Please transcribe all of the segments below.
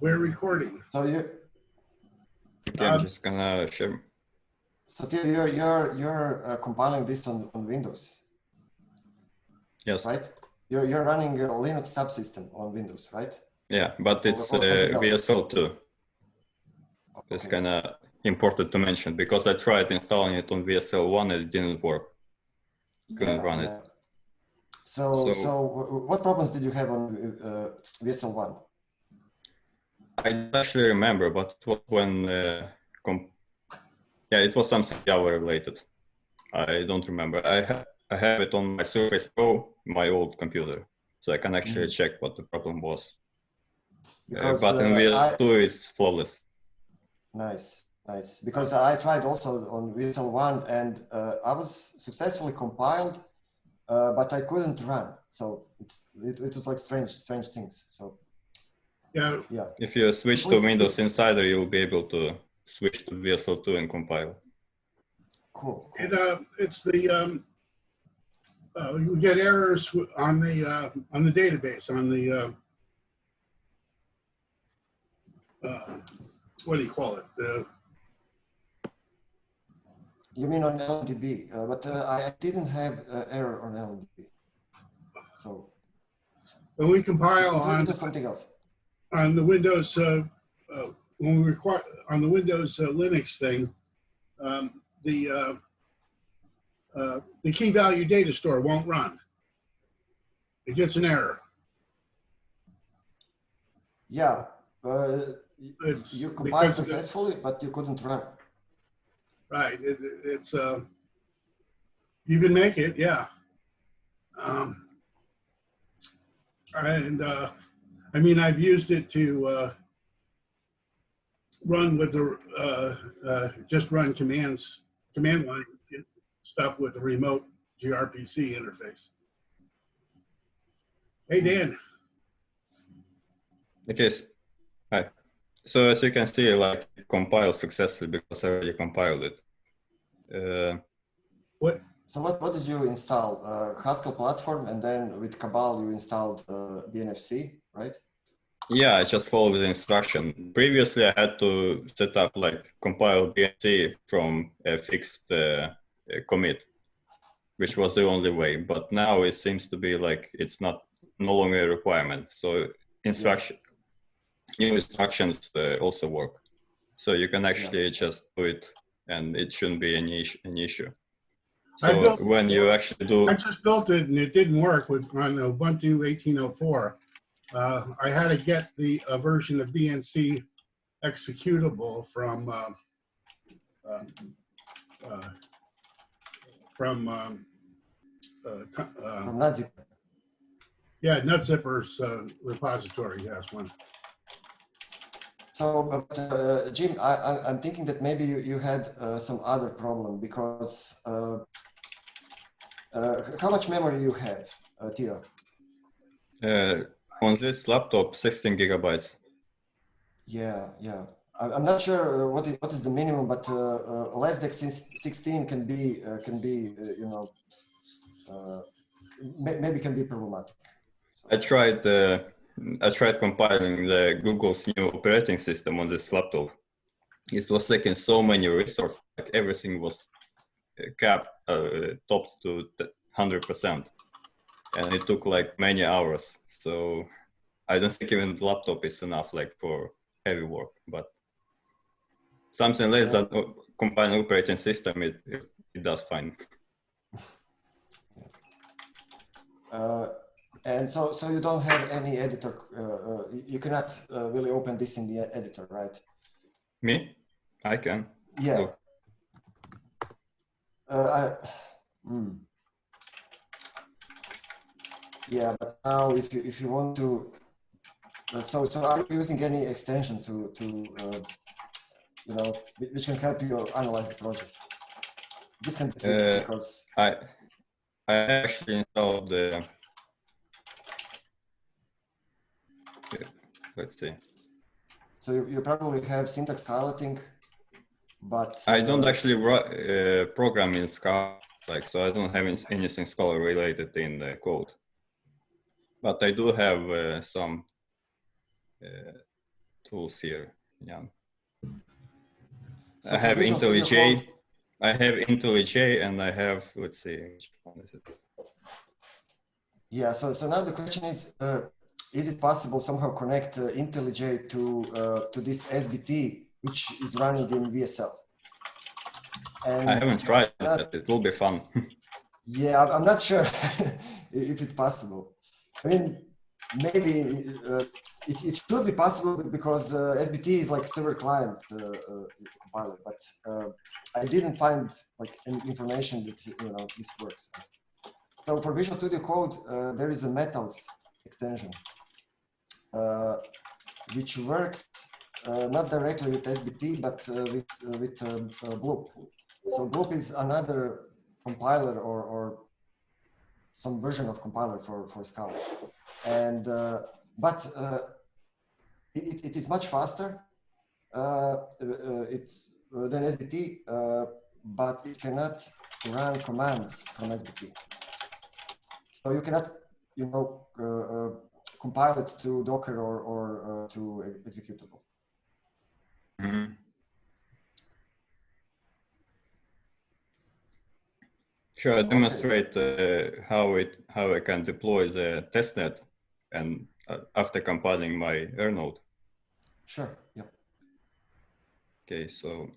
We're recording. So you. Okay, I'm just gonna share. So you're compiling this on Windows. Yes. Right. You're running a Linux subsystem on Windows, right? Yeah, but it's VSL2. Okay. It's kind of important to mention because I tried installing it on VSL1 and it didn't work. Couldn't run it. So what problems did you have on VSL1? I don't actually remember, but it was when it was something Java related. I don't remember. I have it on my Surface Pro, my old computer, so I can actually check what the problem was. Because, but in VSL2 it's flawless. Nice. Because I tried also on VSL1 and I was successfully compiled, but I couldn't run. So it was like strange things. So yeah. If you switch to Windows Insider, you'll be able to switch to VSL2 and compile. Cool. It's the you get errors on the database on the what do you call it? You mean on LMDB? But I didn't have error on LMDB. So when we compile on something else on the Windows when we require on the Windows Linux thing, the key value data store won't run. It gets an error. Yeah, you compiled successfully, but you couldn't run. Right. It's you can make it, yeah. And I mean, I've used it to run with the just run command line stuff with the remote gRPC interface. Hey, Dan. Okay. Hi. So as you can see, like compile successfully because I already compiled it. What? So what did you install? Haskell platform, and then with Cabal you installed BNFC, right? Yeah, I just followed the instruction. Previously, I had to set up like compile BNC from a fixed commit, which was the only way. But now it seems to be like it's no longer a requirement. So new instructions also work. So you can actually just do it, and it shouldn't be any issue. So when you actually do, I just built it and it didn't work on Ubuntu 18.04. I had to get the version of BNC executable from NetZipper. Yeah, NetZipper's repository has one. So, Jim, I'm thinking that maybe you had some other problem because how much memory you have, Theo? On this laptop, 16 gigabytes. Yeah. I'm not sure what is the minimum, but less than 16 can be you know, maybe can be problematic. So. I tried compiling the Google's new operating system on this laptop. It was taking so many resources, like everything was capped, topped to 100%. And it took like many hours. So I don't think even the laptop is enough like for heavy work, but something less than compiling operating system, it does fine. And so you don't have any editor, you cannot really open this in the editor, right? Me? I can. Yeah. Yeah, but now if you want to, so are you using any extension to you know, which can help you analyze the project? This can be tricky because I actually installed the. Let's see. So you probably have syntax highlighting, but I don't actually program in Scala, like, so I don't have anything Scala related in the code. But I do have some tools here. Yeah. So I have Visual Studio IntelliJ. Code, I have IntelliJ, and I have, let's see, which one is it? yeah. So now the question is it possible somehow connect IntelliJ to this SBT, which is running in VSL? And I haven't tried that. It will be fun. yeah, I'm not sure if it's possible. I mean, maybe it should be possible because SBT is like server client compiler, but I didn't find like any information that this works. So for Visual Studio Code, there is a metals extension which works not directly with SBT, but with Bloop. So Bloop is another compiler or some version of compiler for Scala, and but it is much faster. It's than SBT, but it cannot run commands from SBT. So you cannot, compile it to Docker or to executable. Mm-hmm. Sure, I demonstrate how I can deploy the testnet and after compiling my rnode. Sure. Yep. Okay, so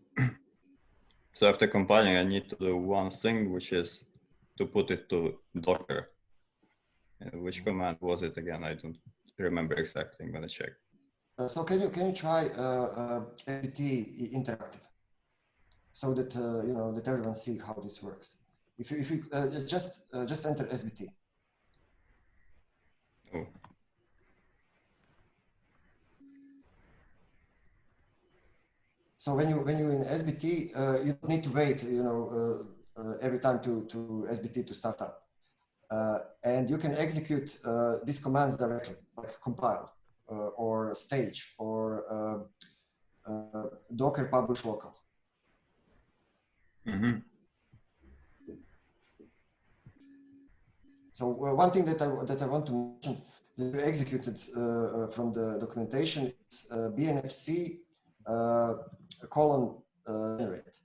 after compiling, I need to do one thing, which is to put it to Docker. Which command was it again? I don't remember exactly. I'm gonna check. So can you try SBT interactive, so that that everyone see how this works. If you just enter SBT. Oh. So when you in SBT, you don't need to wait, every time to SBT to start up, and you can execute these commands directly, like compile or stage or Docker publish local. Mm-hmm. So one thing that I want to mention that we executed from the documentation is BNFC :generate.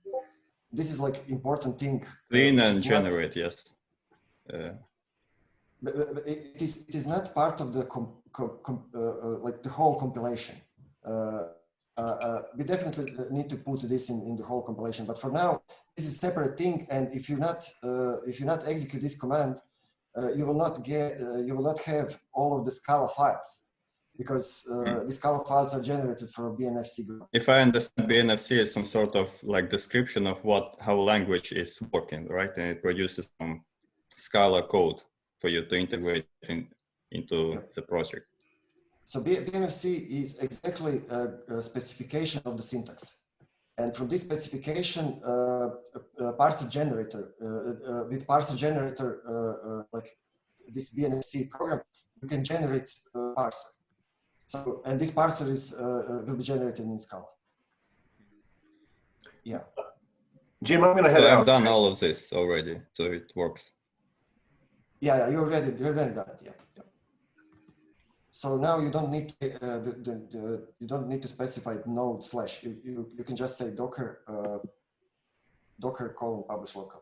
This is like important thing. Clean and generate, yes. But it is not part of the like the whole compilation. We definitely need to put this in the whole compilation. But for now, this is a separate thing. And if you not execute this command, you will not have all of the Scala files, because the Scala files are generated from BNFC group. If I understand, BNFC is some sort of like description of how language is working, right? And it produces some Scala code for you to integrate into the project. So BNFC is exactly a specification of the syntax. And from this specification, parser generator, with parser generator, like this BNFC program, you can generate parser. So, and this parser is will be generated in Scala. Yeah. Jim, I'm going to head out. I've done all of this already, so it works. Yeah, you already done it. Yeah. So now you don't need to specify node / you can just say Docker :publish local.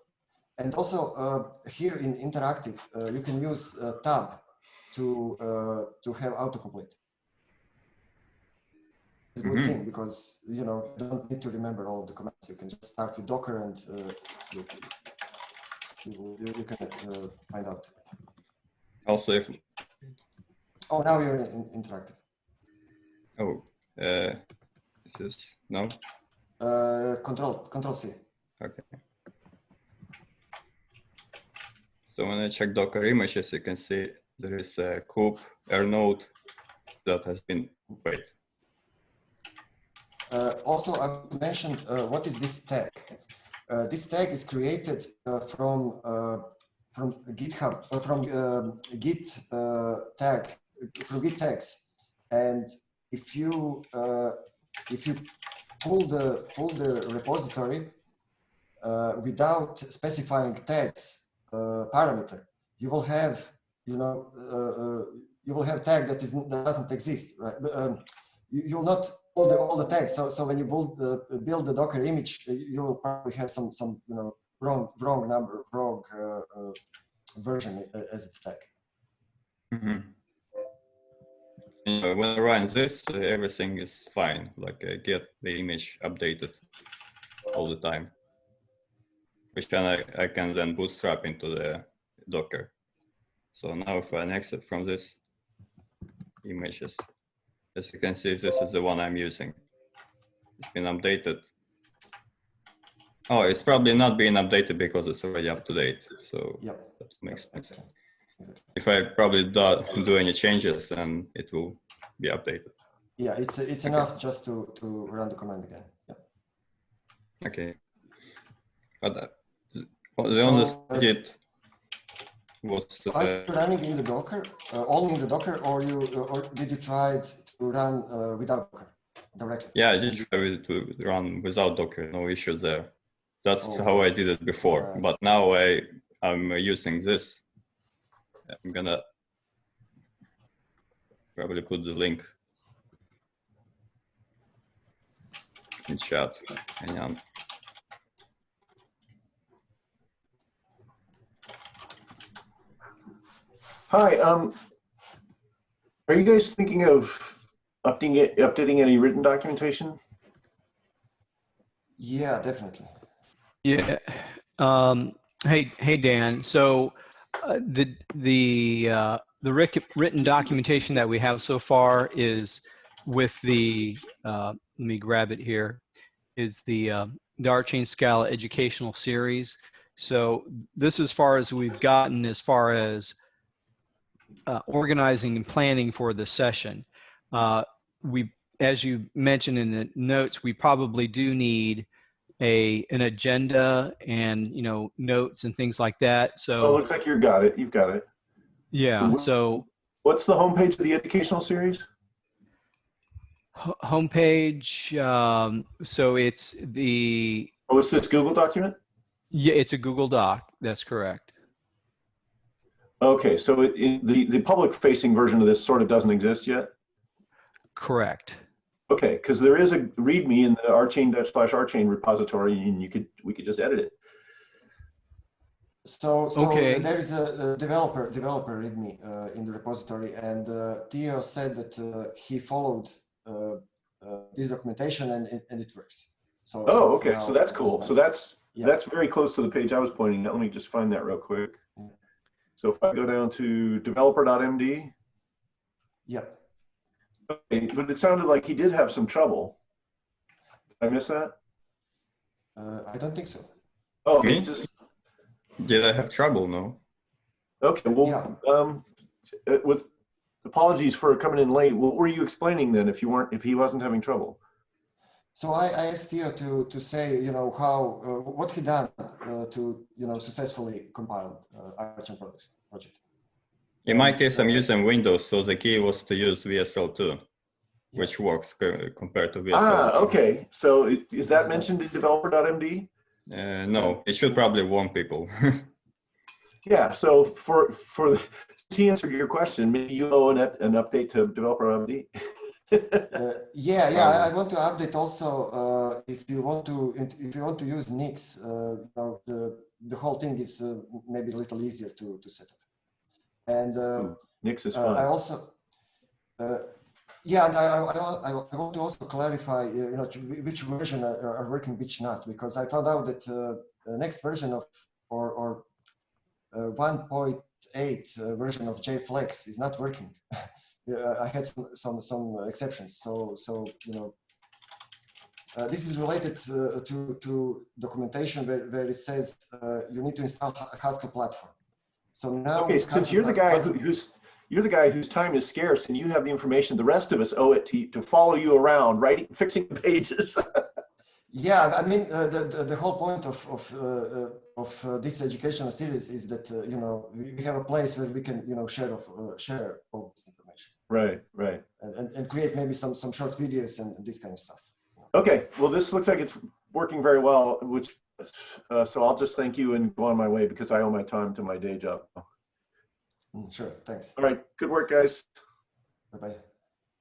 And also here in interactive you can use tab to have autocomplete. It's a good thing, because you don't need to remember all of the commands. You can just start with Docker and you can find out. Also, if now you're in interactive. Is this no? Control C. Okay. So when I check Docker images, you can see there is a coop rnode that has been wait. Also, I mentioned what is this tag? This tag is created from GitHub, from Git tags, and if you pull the repository without specifying tags parameter, you will have tag that doesn't exist, right? you'll not pull all the tags. So when you build the Docker image, you will probably have some wrong number, wrong version as the tag. Mm-hmm. When I run this, everything is fine. Like I get the image updated all the time, which I can then bootstrap into the Docker. So now if I exit from this images, as you can see, this is the one I'm using. It's been updated. Oh, it's probably not being updated because it's already up to date. So yep. That makes sense. Exactly. If I probably do any changes, then it will be updated. Yeah, it's enough just to run the command again. Yeah. Okay. But the only Git was. Are you running in the Docker, only in the Docker, or did you try to run without Docker directly? Yeah, I did try to run without Docker, no issues there. That's how I did it before. But now I'm using this. I'm gonna probably put the link in chat. Hang on. Hi, are you guys thinking of updating any written documentation? Yeah, definitely. Yeah. Hey, Dan. So the written documentation that we have so far is with the let me grab it here, is the RChain Scala educational series. So this is as far as we've gotten as far as organizing and planning for the session. As you mentioned in the notes, we probably do need an agenda and notes and things like that. So it looks like you've got it. Yeah. So what's the homepage of the educational series? Homepage. So it's the. Oh, it's this Google document? Yeah, it's a Google Doc. That's correct. Okay, so the public-facing version of this sort of doesn't exist yet? Correct. Okay, because there is a README in the RChain/RChain repository, and we could just edit it. So okay. There is a developer README in the repository, and Theo said that he followed this documentation and it works. So okay, so that's cool. Nice. So that's very close to the page I was pointing at. Let me just find that real quick. Yeah. So if I go down to developer.md. Yep. Okay, but it sounded like he did have some trouble. Did I miss that? I don't think so. Oh, me? Did I have trouble? No. Okay, well, yeah. With apologies for coming in late. What were you explaining then? If he wasn't having trouble? So I asked Theo to say, how what he done to successfully compile RChain project. In my case, I'm using Windows, so the key was to use VSL2, which works compared to VSL. Ah, okay. So is that mentioned in developer.md? No, it should probably warn people. Yeah. So to answer your question, maybe you owe an update to developer.md. I want to update also. If you want to use Nix, the whole thing is maybe a little easier to set up. And Nix is fun. I also, and I want to also clarify, which version are working, which not, because I found out that the next version of or 1.8 version of JFlex is not working. I had some exceptions. So this is related to documentation where it says you need to install Haskell platform. So now, okay, since you're the guy you're the guy whose time is scarce, and you have the information, the rest of us owe it to follow you around, fixing the pages. Yeah, I mean the whole point of this educational series is that we have a place where we can share all this information. Right. And create maybe some short videos and this kind of stuff. Okay, well this looks like it's working very well, which so I'll just thank you and go on my way because I owe my time to my day job. Sure, thanks. All right, good work, guys. Bye-bye.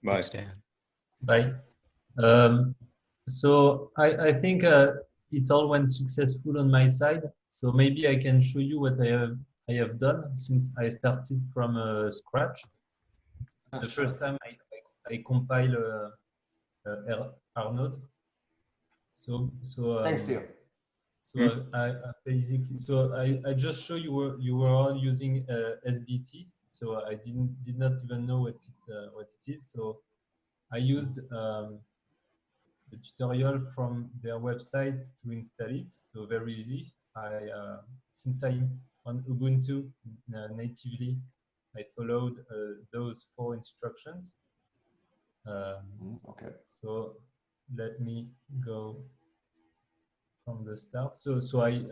Bye. Thanks, Dan. Bye. So I think it all went successful on my side. So maybe I can show you what I have done since I started from scratch. The first time I compile rnode. So Thanks, Theo. so I basically I just show you were all using SBT. So I did not even know what it is. So I used the tutorial from their website to install it. So very easy. Since I'm on Ubuntu natively, I followed those 4 instructions. Okay. So let me go from the start. So I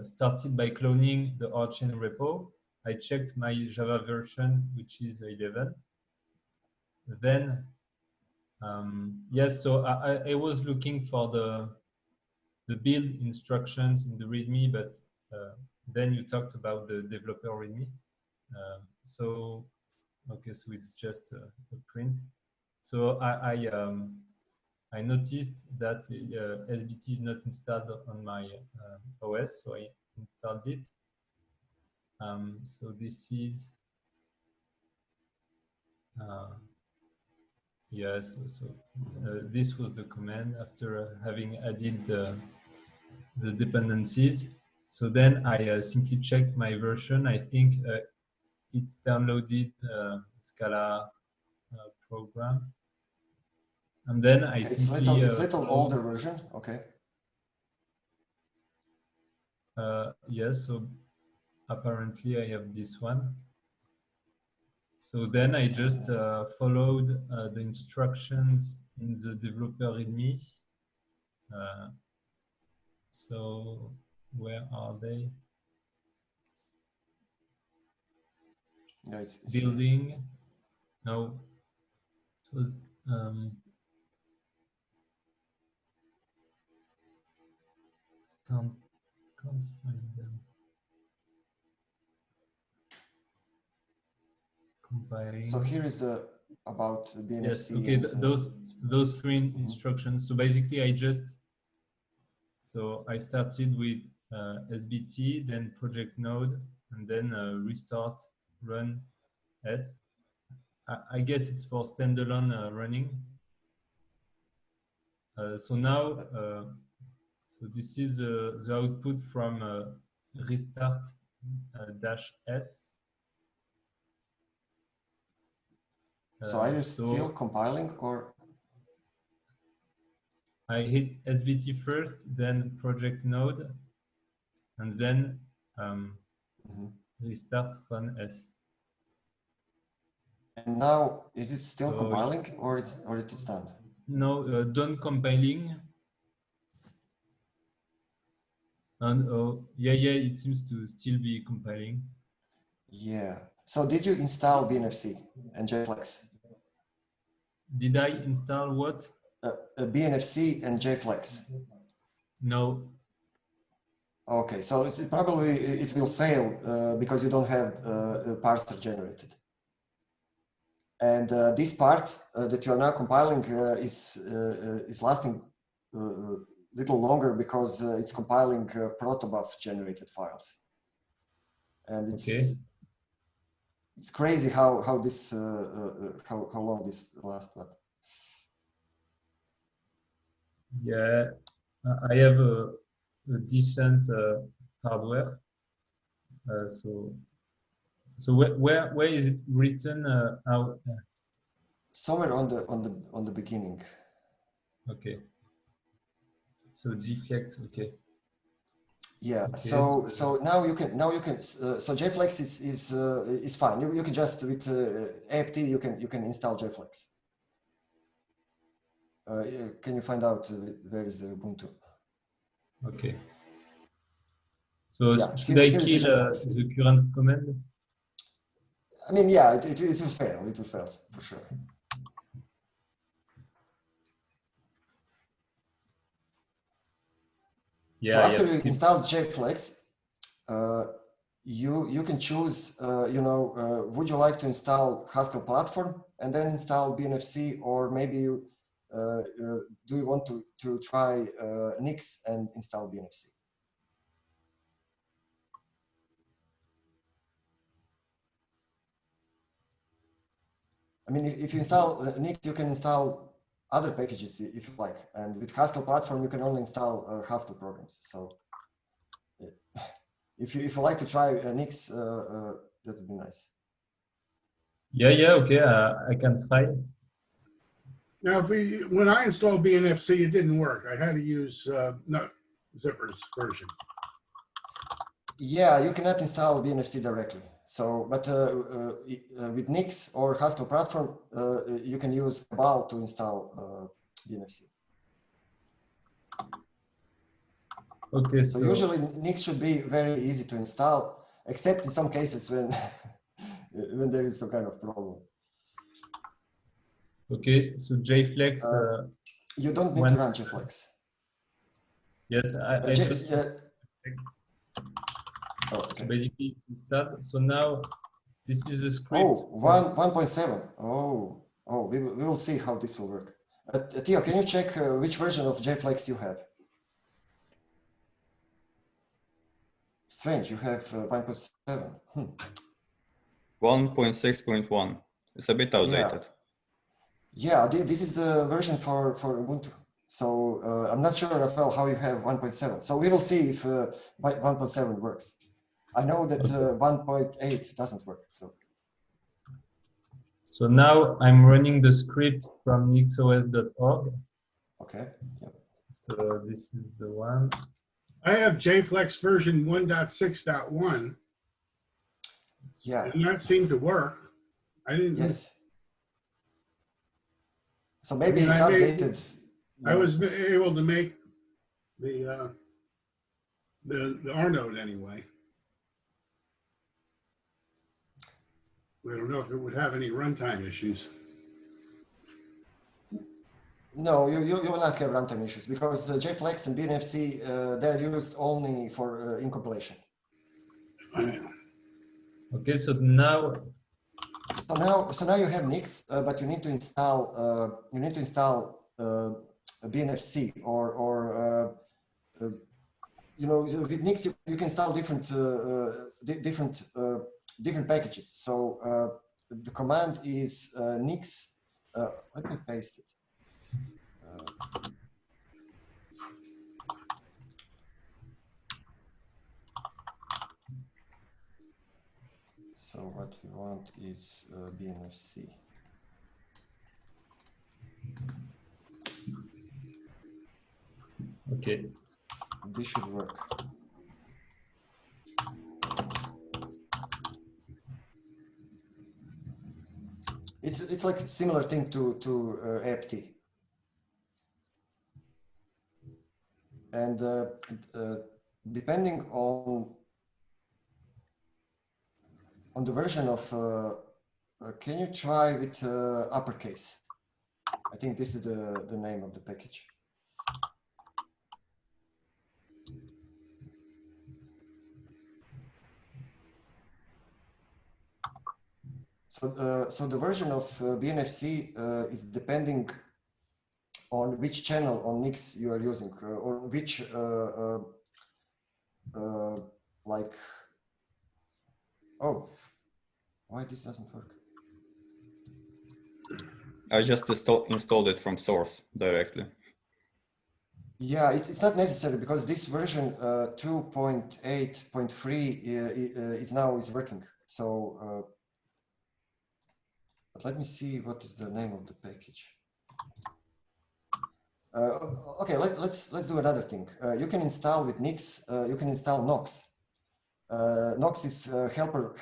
started by cloning the RChain repo. I checked my Java version, which is 11. Then, yes, so I was looking for the build instructions in the README, but then you talked about the developer README. So, okay, so it's just a print. So I noticed that SBT is not installed on my OS, so I installed it. So this is, yes, this was the command after having added the dependencies. So then I simply checked my version. I think it's downloaded Scala program. And then I simply... It's a little older version, okay. Yes, so apparently I have this one. So then I just followed the instructions in the developer README. So where are they? Yeah, it's building. No, it was can't find them. Compiling. So here is the about BNFC. Yes, okay, those 3 instructions. So basically I started with SBT, then project node, and then restart run S. I guess it's for standalone running. So now, so this is the output from restart -S. So are you still compiling, or? I hit SBT first, then project node, and then restart run S. And now, is it still compiling, or it is done? No, done compiling. And yeah, it seems to still be compiling. Yeah. So did you install BNFC and JFlex? Did I install what? BNFC and JFlex. No. Okay, so probably it will fail because you don't have a parser generated. And this part that you are now compiling is lasting a little longer because it's compiling protobuf generated files. And it's crazy how long this lasts. Yeah, I have a decent hardware. So where is it written out? Somewhere on the beginning. Okay. So gflex, okay. Yeah. Okay. So now you can so JFlex is fine. You can just with apt you can install JFlex. Can you find out where is the Ubuntu? Okay. So yeah, should I kill the current command? I mean, yeah, it will fail. It will fail for sure. Yeah. So after you install JFlex, you can choose. Would you like to install Haskell platform and then install BNFC, or maybe do you want to try Nix and install BNFC? I mean, if you install Nix, you can install other packages if you like. And with Haskell platform, you can only install Haskell programs. So if you like to try Nix, that would be nice. Yeah, okay, I can try. Now, when I installed BNFC, it didn't work. I had to use Zipper's version. Yeah, you cannot install BNFC directly. So, but with Nix or Haskell platform, you can use Cabal to install BNFC. Okay, so usually Nix should be very easy to install, except in some cases when when there is some kind of problem. Okay, so JFlex. You don't need to run JFlex. Yes, I just. Oh, okay. Basically, it's installed. So now this is a script. Oh, 1.7. Oh, we will see how this will work. Theo, can you check which version of JFlex you have? Strange, you have 1.7. 1.6.1. It's a bit outdated. Yeah, this is the version for Ubuntu. So I'm not sure, Rafael, how you have 1.7. So we will see if 1.7 works. I know that 1.8 doesn't work. So now I'm running the script from nixos.org. Okay. Yep. So this is the one. I have JFlex version 1.6.1. Yeah. And that seemed to work. I didn't. Yes. So maybe it's outdated. I was able to make the rnode anyway. We don't know if it would have any runtime issues. No, you will not have runtime issues because JFlex and BNFC, they're used only for in compilation. Okay, so now. So now you have Nix, but you need to install BNFC or you know, with Nix you can install different packages. So the command is Nix. Let me paste it. So what we want is BNFC. Okay. This should work. It's like a similar thing to apt. And depending on the version of, can you try with uppercase? I think this is the name of the package. So the version of BNFC is depending on which channel on Nix you are using, or which like, oh, why this doesn't work? I just installed it from source directly. Yeah, it's not necessary because this version 2.8.3 is working. So, but let me see what is the name of the package. Okay, let's do another thing. You can install with Nix. You can install Nox. Nox is a helper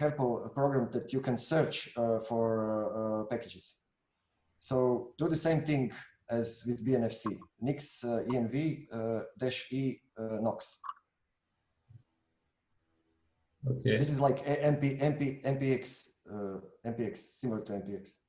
program that you can search for packages. So do the same thing as with BNFC. Nix env -e Nox. Okay. This is like MPX, similar to MPX.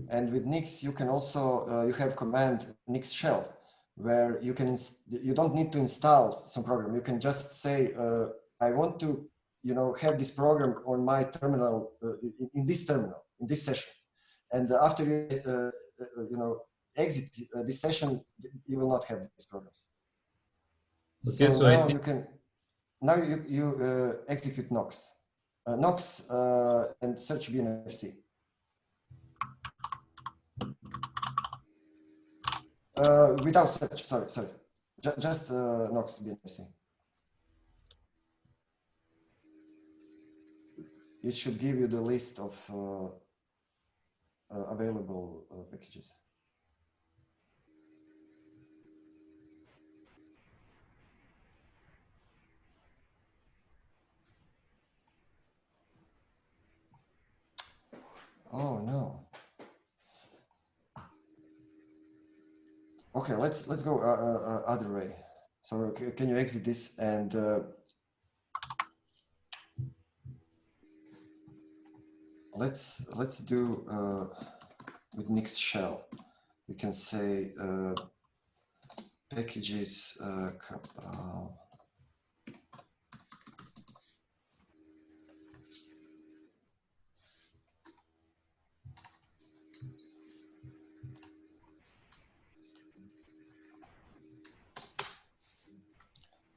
And with Nix, you can also, you have command Nix shell. where you can you don't need to install some program. You can just say, I want to, you know, have this program on my terminal, in this terminal, in this session. And after you, you know, exit this session, you will not have these programs. Okay, so now you can, now you execute Nox. Nox and search BNFC. Without search, sorry. Just Nox BNFC. It should give you the list of available packages. Oh no. Okay, let's go other way. So can you exit this and let's do with Nix shell. We can say packages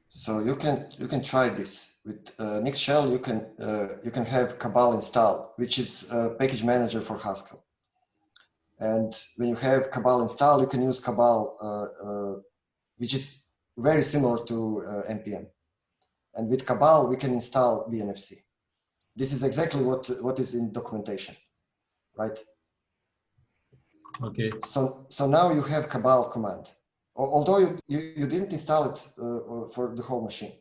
so you can try this with Nix shell. You can have Cabal installed, which is a package manager for Haskell. And when you have Cabal installed, you can use Cabal, which is very similar to npm. And with Cabal, we can install BNFC. This is exactly what is in documentation, right? okay. So now you have Cabal command. Although you didn't install it for the whole machine.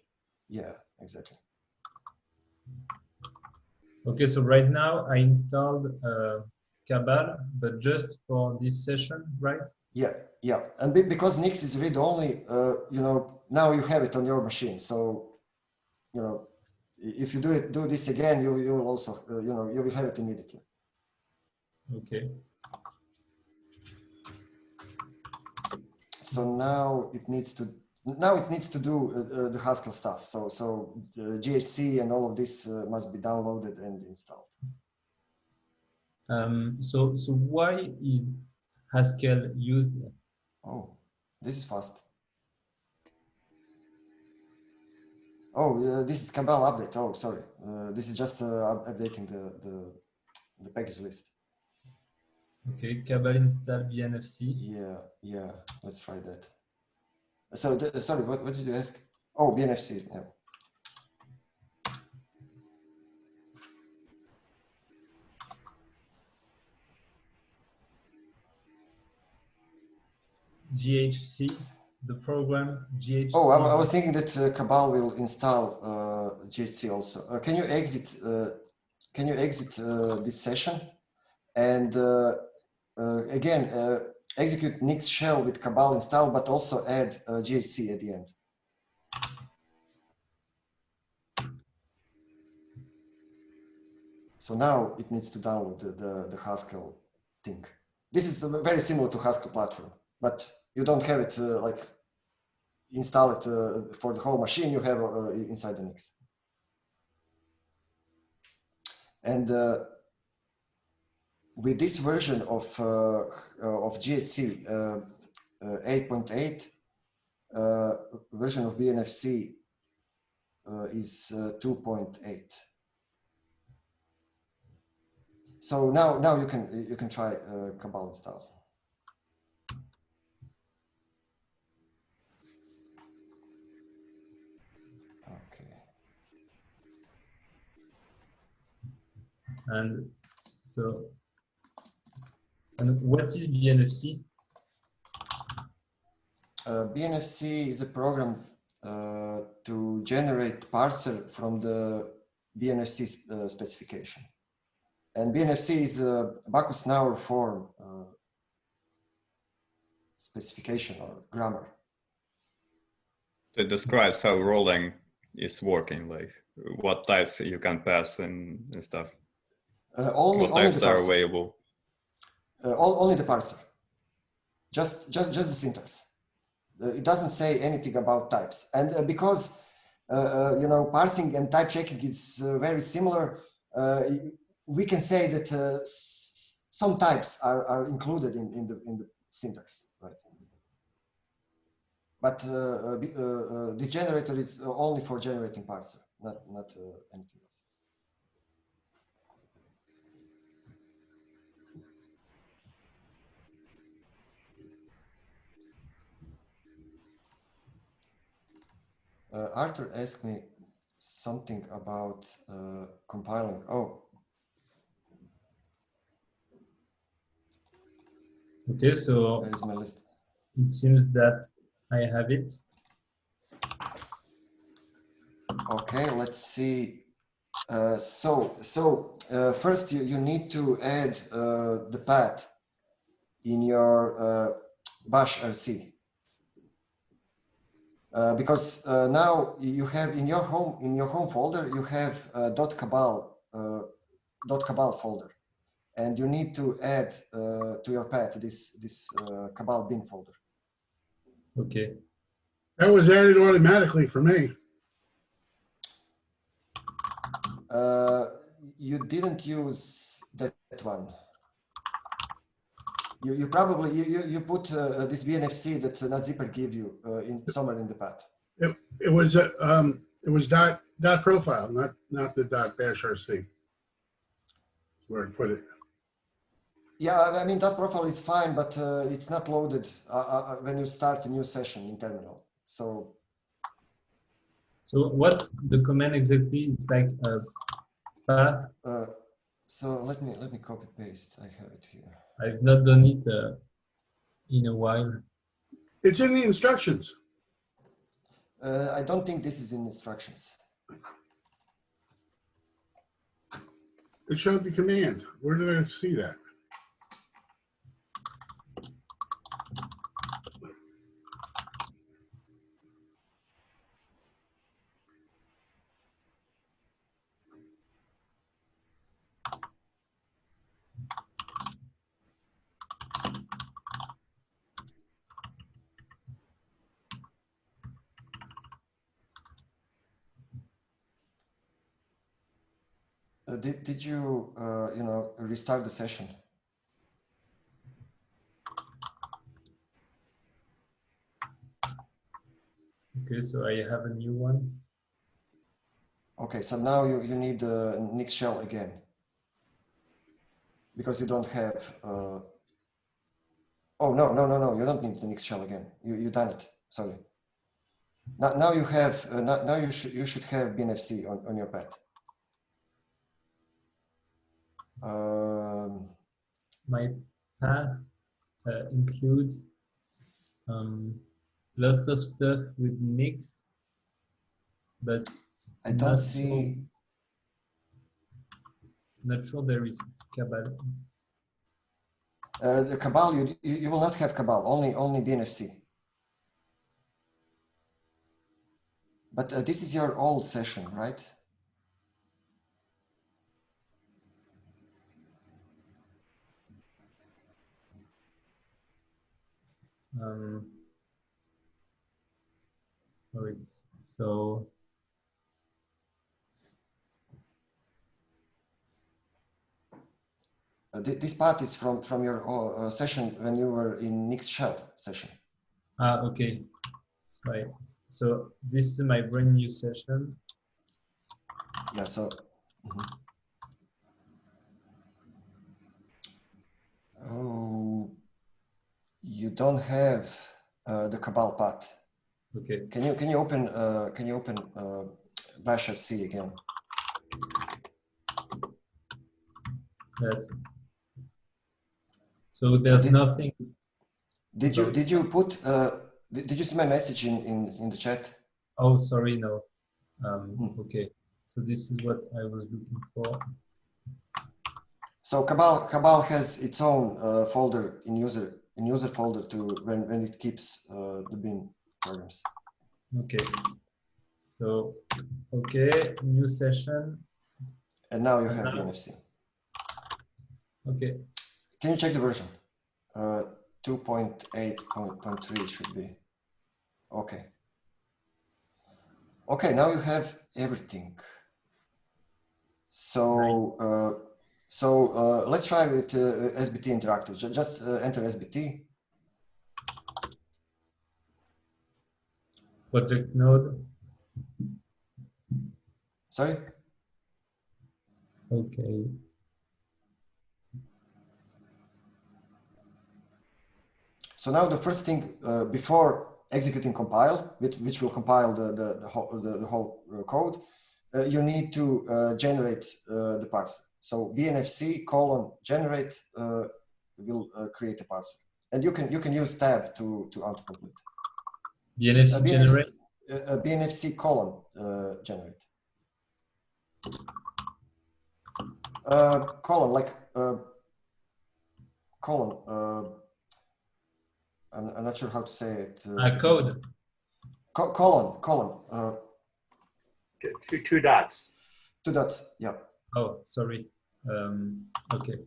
Yeah, exactly. Okay, so right now I installed Cabal, but just for this session, right? Yeah. And because Nix is read-only, you know, now you have it on your machine. So, you know, if you do this again, you will also, you know, you will have it immediately. Okay. So now it needs to do the Haskell stuff. So GHC and all of this must be downloaded and installed. So why is Haskell used? Oh, this is fast. Oh, this is Cabal update. Oh, sorry. This is just updating the package list. Okay, Cabal install BNFC. Yeah. Let's try that. So, sorry, what did you ask? Oh, BNFC. Yeah. GHC, the program GHC. Oh, I was thinking that Cabal will install GHC also. Can you exit? Can you exit this session and again execute Nix shell with Cabal install, but also add GHC at the end. So now it needs to download the Haskell thing. This is very similar to Haskell platform, but you don't have it like install it for the whole machine. You have inside the Nix. And with this version of GHC 8.8, version of BNFC is 2.8. So now you can try Cabal install. Okay. And so, and what is BNFC? BNFC is a program to generate parser from the BNFC specification. And BNFC is a Bacchus-Naur form specification or grammar. It describes how Rholang is working, like what types you can pass and stuff. What types are available? Only the parser. Just the syntax. It doesn't say anything about types. And because, you know, parsing and type checking is very similar, we can say that some types are included in the syntax, right? But this generator is only for generating parser, not anything else. Arthur asked me something about compiling. Oh. Okay, so Where is my list? it seems that I have it. Okay, let's see. First you need to add the path in your bash RC. Because now you have in your home folder you have .cabal folder, and you need to add to your path this cabal bin folder. Okay. That was added automatically for me. You didn't use that one. You probably you put this BNFC that NotZipper give you in somewhere in the path. It was dot profile, not the dot bash RC. Where I put it. Yeah, I mean that profile is fine, but it's not loaded when you start a new session in terminal. So what's the command exactly? It's like a path. So let me copy paste. I have it here. I've not done it in a while. It's in the instructions. I don't think this is in instructions. It showed the command. Where did I see that? Did you you know, restart the session? Okay, so I have a new one. Okay, so now you need Nix shell again, because you don't have. Oh no, you don't need the Nix shell again. You done it. Sorry. Now you have. Now you should have BNFC on your path. My path includes lots of stuff with Nix, but I don't see. Not sure there is Cabal. The Cabal, you will not have Cabal, only BNFC. But this is your old session, right? Sorry. So this part is from your session when you were in Nix shell session. Okay. Right. So this is my brand new session. Yeah. So. Oh, you don't have the Cabal path. Okay. Can you open bash RC again? Yes. So there's nothing. Did you put did you see my message in the chat? Oh, sorry, no. Okay. So this is what I was looking for. So Cabal has its own folder in user folder to when it keeps the bin programs. Okay. So okay, new session. And now you have BNFC. Okay. Can you check the version? 2.8.3 should be. Okay. Okay, now you have everything. So, let's try with SBT Interactive. Just enter SBT. Project node. Sorry? Okay. So now the first thing before executing compile, which will compile the whole code, you need to generate the parser. So BNFC :generate will create a parser, and you can use tab to autocomplete. BNFC generate. BNFC :generate. Colon. I'm not sure how to say it. Code. Colon. Two dots. 2 dots. Yeah. Oh, sorry. Okay.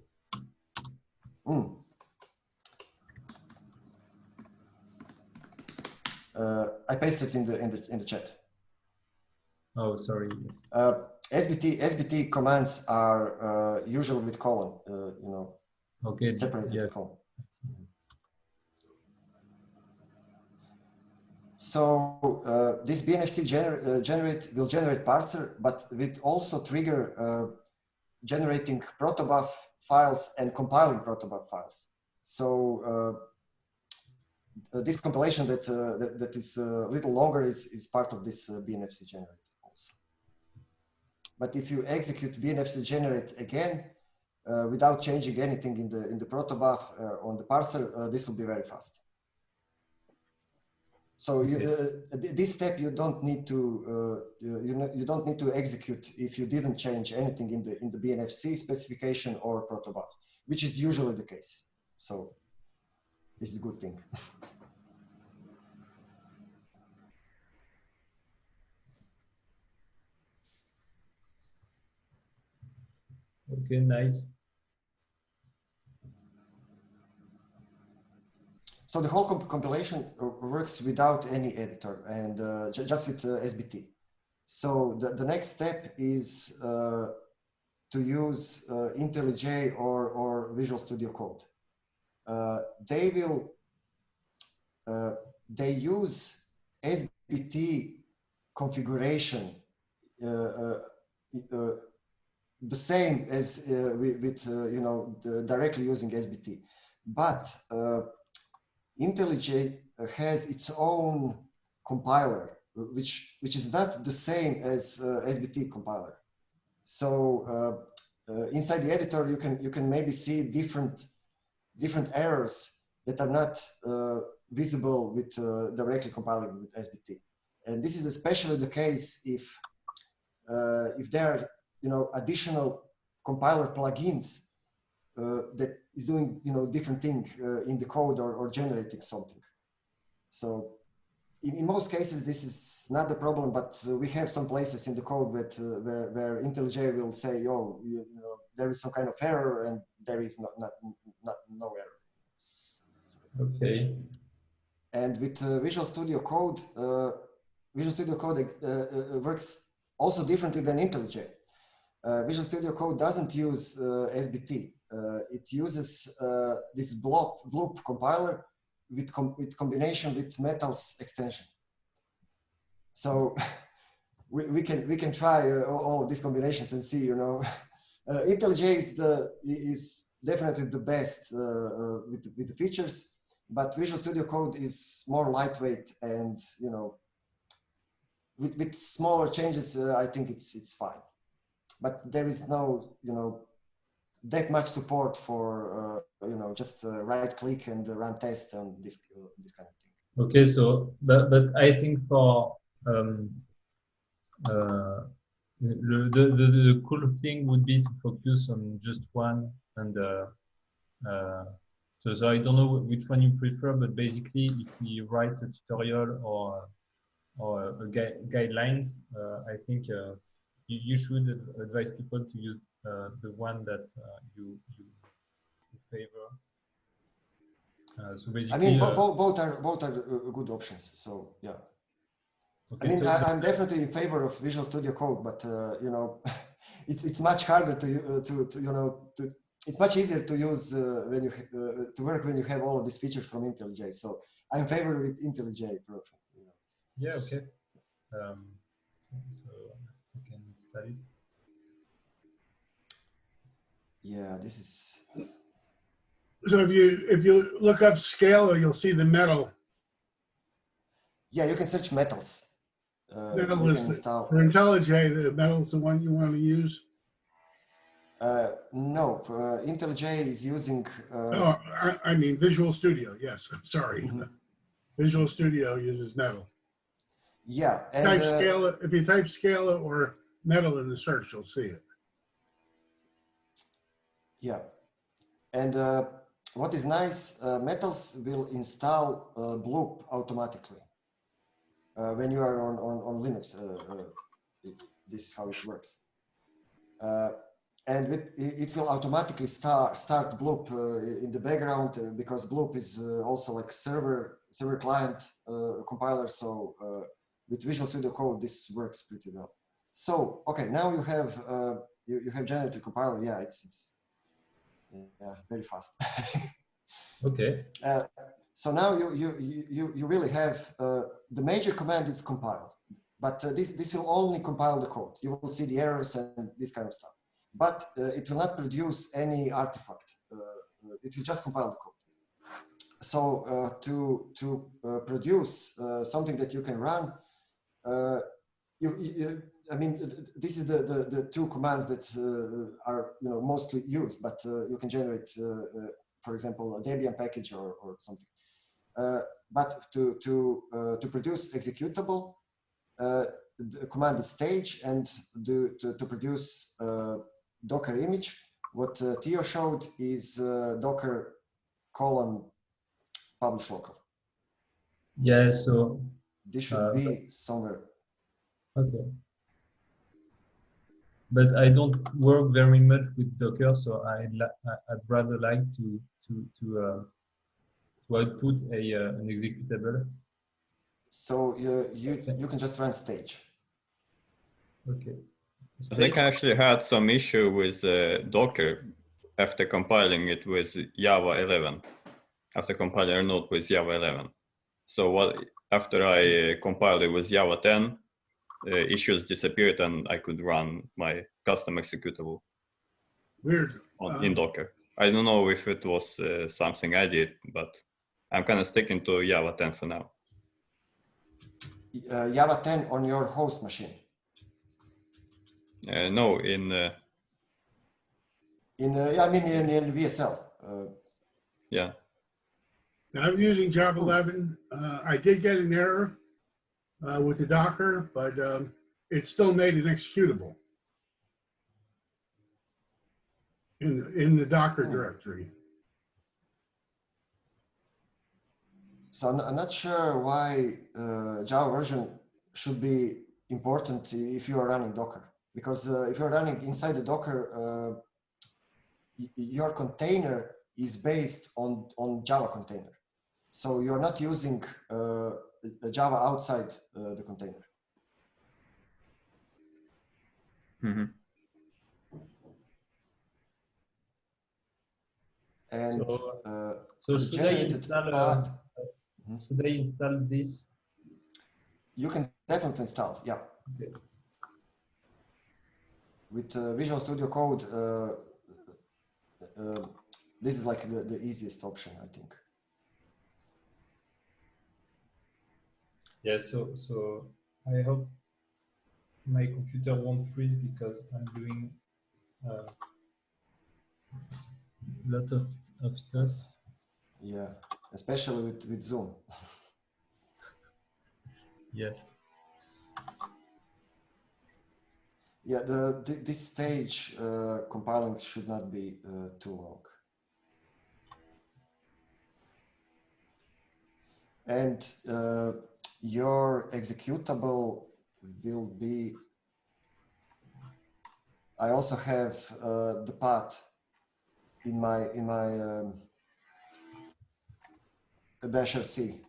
I pasted in the chat. Oh, sorry. Yes. SBT commands are usually with colon. Okay. Separated yes. with colon. So this BNFC will generate parser, but will also trigger generating protobuf files and compiling protobuf files. So this compilation that is a little longer is part of this BNFC generate also. But if you execute BNFC generate again without changing anything in the protobuf on the parser, this will be very fast. So this step you don't need to you don't need to execute if you didn't change anything in the BNFC specification or protobuf, which is usually the case. So this is a good thing. Okay, nice. So the whole compilation works without any editor and just with SBT. So the next step is to use IntelliJ or Visual Studio Code. They use SBT configuration the same as with directly using SBT, but IntelliJ has its own compiler, which is not the same as SBT compiler. So inside the editor, you can maybe see different errors that are not visible with directly compiling with SBT. And this is especially the case if there are additional compiler plugins that is doing different thing in the code or generating something. So in most cases this is not the problem, but we have some places in the code where IntelliJ will say, oh, there is some kind of error, and there is no error. Okay. And with Visual Studio Code, works also differently than IntelliJ. Visual Studio Code doesn't use SBT. It uses this bloop compiler with combination with Metal's extension. So we can try all these combinations and see. IntelliJ is definitely the best with the features, but Visual Studio Code is more lightweight, and with smaller changes, I think it's fine. But there is no that much support for just right click and run test and this kind of thing. Okay, so but I think for the cool thing would be to focus on just one, and so I don't know which one you prefer, but basically if we write a tutorial or a guidelines, I think you should advise people to use the one that you favor. So I basically, mean, both are good options. So yeah. okay, I mean, so I'm definitely in favor of Visual Studio Code, but you know, it's much harder to you know it's much easier to use when you to work when you have all of these features from IntelliJ. So I'm in favor with IntelliJ. You know. yeah, okay. So I can install it. Yeah, this is. So if you look up Scala, you'll see the metal. Yeah, you can search metals. Metal You is can install. for IntelliJ. The metal is the one you want to use. No, IntelliJ is using. Oh, I mean Visual Studio. Yes, I'm sorry. Mhm. Visual Studio uses metal. Yeah, and Type Scala. If you type Scala or metal in the search, you'll see it. yeah, and what is nice, metals will install Bloop automatically when you are on Linux. This is how it works. And it will automatically start Bloop in the background because Bloop is also like server client compiler. So with Visual Studio Code, this works pretty well. So okay, now you have you have generative compiler. Yeah, it's very fast. Okay. So now you really have the major command is compile, but this will only compile the code. You will see the errors and this kind of stuff, but it will not produce any artifact. It will just compile the code. So to produce something that you can run, I mean, this is the two commands that are mostly used, but you can generate, for example, a Debian package or something. But to produce executable, the command is stage, and to produce Docker image, what Theo showed is Docker : publish local. Yeah. So This should be somewhere. okay. But I don't work very much with Docker, so I'd rather like to output an executable. So you can just run stage. Okay. I think I actually had some issue with Docker after compiling it with Java 11, after compiling rnode with Java 11. So after I compiled it with Java 10, issues disappeared and I could run my custom executable. Weird. In Docker. I don't know if it was something I did, but I'm kind of sticking to Java 10 for now. Java 10 on your host machine? No, in I mean in VSL. Yeah. I'm using Java 11. I did get an error with the Docker, but it still made it executable in the Docker directory. So I'm not sure why Java version should be important if you are running Docker, because if you're running inside the Docker, your container is based on Java container. So you're not using Java outside the container. Mm-hmm. And so should I install this? You can definitely install, yeah. Okay. With Visual Studio Code, this is like the easiest option, I think. Yeah, so I hope my computer won't freeze because I'm doing a lot of stuff. Yeah, especially with Zoom. Yes. Yeah, this stage compiling should not be too long. And your executable will be, I also have the path in my bash RC.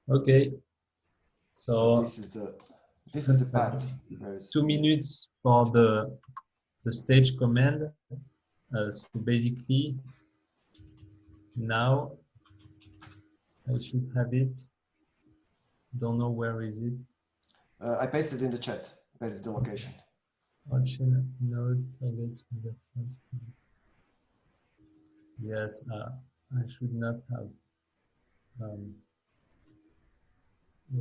Okay. So So this is the path. 2 minutes for the stage command. So basically, now I should have it. Don't know where is it. I pasted in the chat. Where is the location? RChain node targets. Yes, I should not have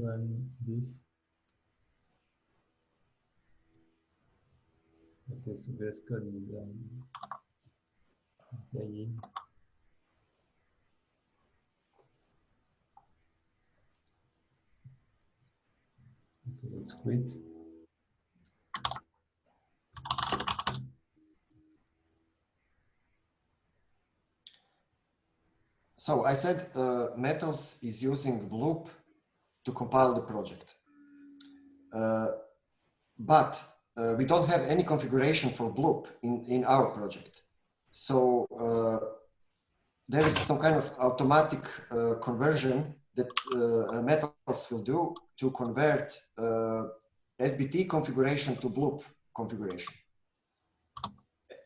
run this. Okay, so VS Code is dying. Okay, let's quit. So I said Metals is using Bloop to compile the project. But we don't have any configuration for Bloop in our project. So there is some kind of automatic conversion that Metals will do to convert SBT configuration to Bloop configuration.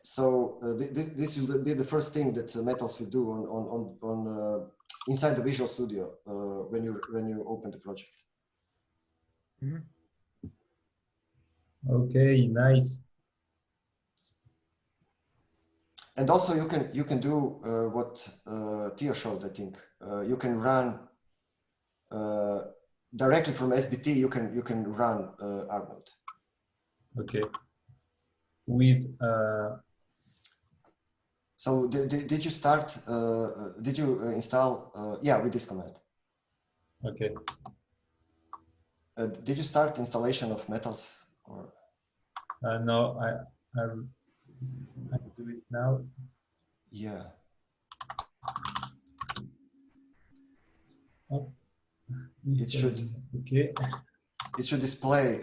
So this will be the first thing that Metals will do on inside the Visual Studio when you open the project. Mm-hmm. Okay, nice. And also you can do what Tia showed. I think you can run directly from SBT. You can run rnode. Okay. With So did you start? Did you install? Yeah, with this command. Okay. Did you start installation of Metals or? No, I do it now. Yeah. Oh, it should. Okay. It should display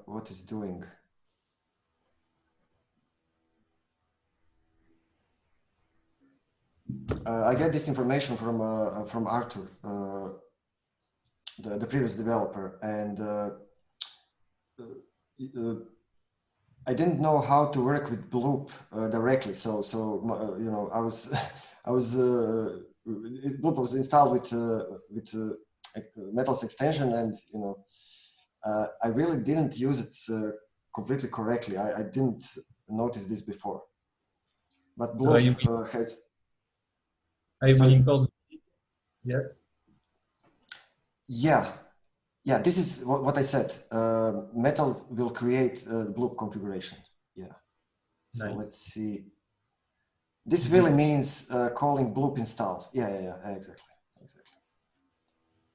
what it's doing. I get this information from Arthur, the previous developer, and I didn't know how to work with Bloop directly. So you know, Bloop was installed with Metals extension, and you know, I really didn't use it completely correctly. I didn't notice this before, but Bloop has. I will import. Yes. Yeah. Yeah, this is what I said. Metals will create Bloop configuration. Yeah. So nice. Let's see. This really means calling Bloop install. Yeah, exactly.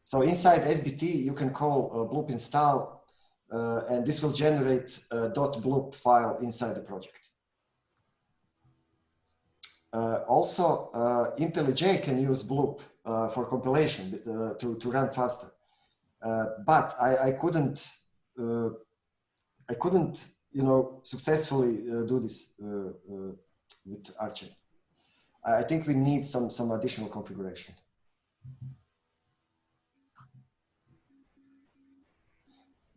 So inside SBT, you can call Bloop install, and this will generate a .bloop file inside the project. Also, IntelliJ can use Bloop for compilation to run faster. But I couldn't, you know, successfully do this with RChain. I think we need some additional configuration.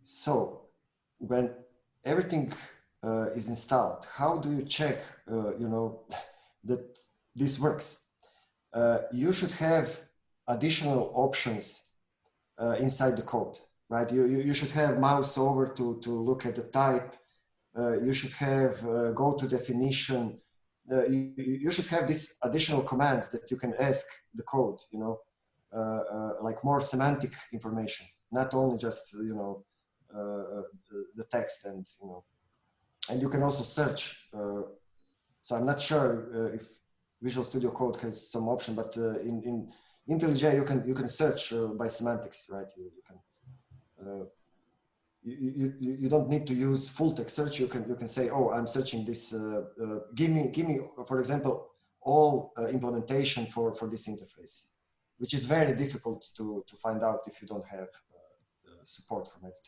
So when everything is installed, how do you check, you know, that this works? You should have additional options inside the code, right? You should have mouse over to look at the type. You should have go to definition. You should have these additional commands that you can ask the code, you know, like more semantic information, not only just, you know, the text, and, you know, and you can also search. So I'm not sure if Visual Studio Code has some option, but in IntelliJ you can search by semantics, right? You don't need to use full text search. You can say, oh, I'm searching this. Give me, for example, all implementation for this interface, which is very difficult to find out if you don't have support from it.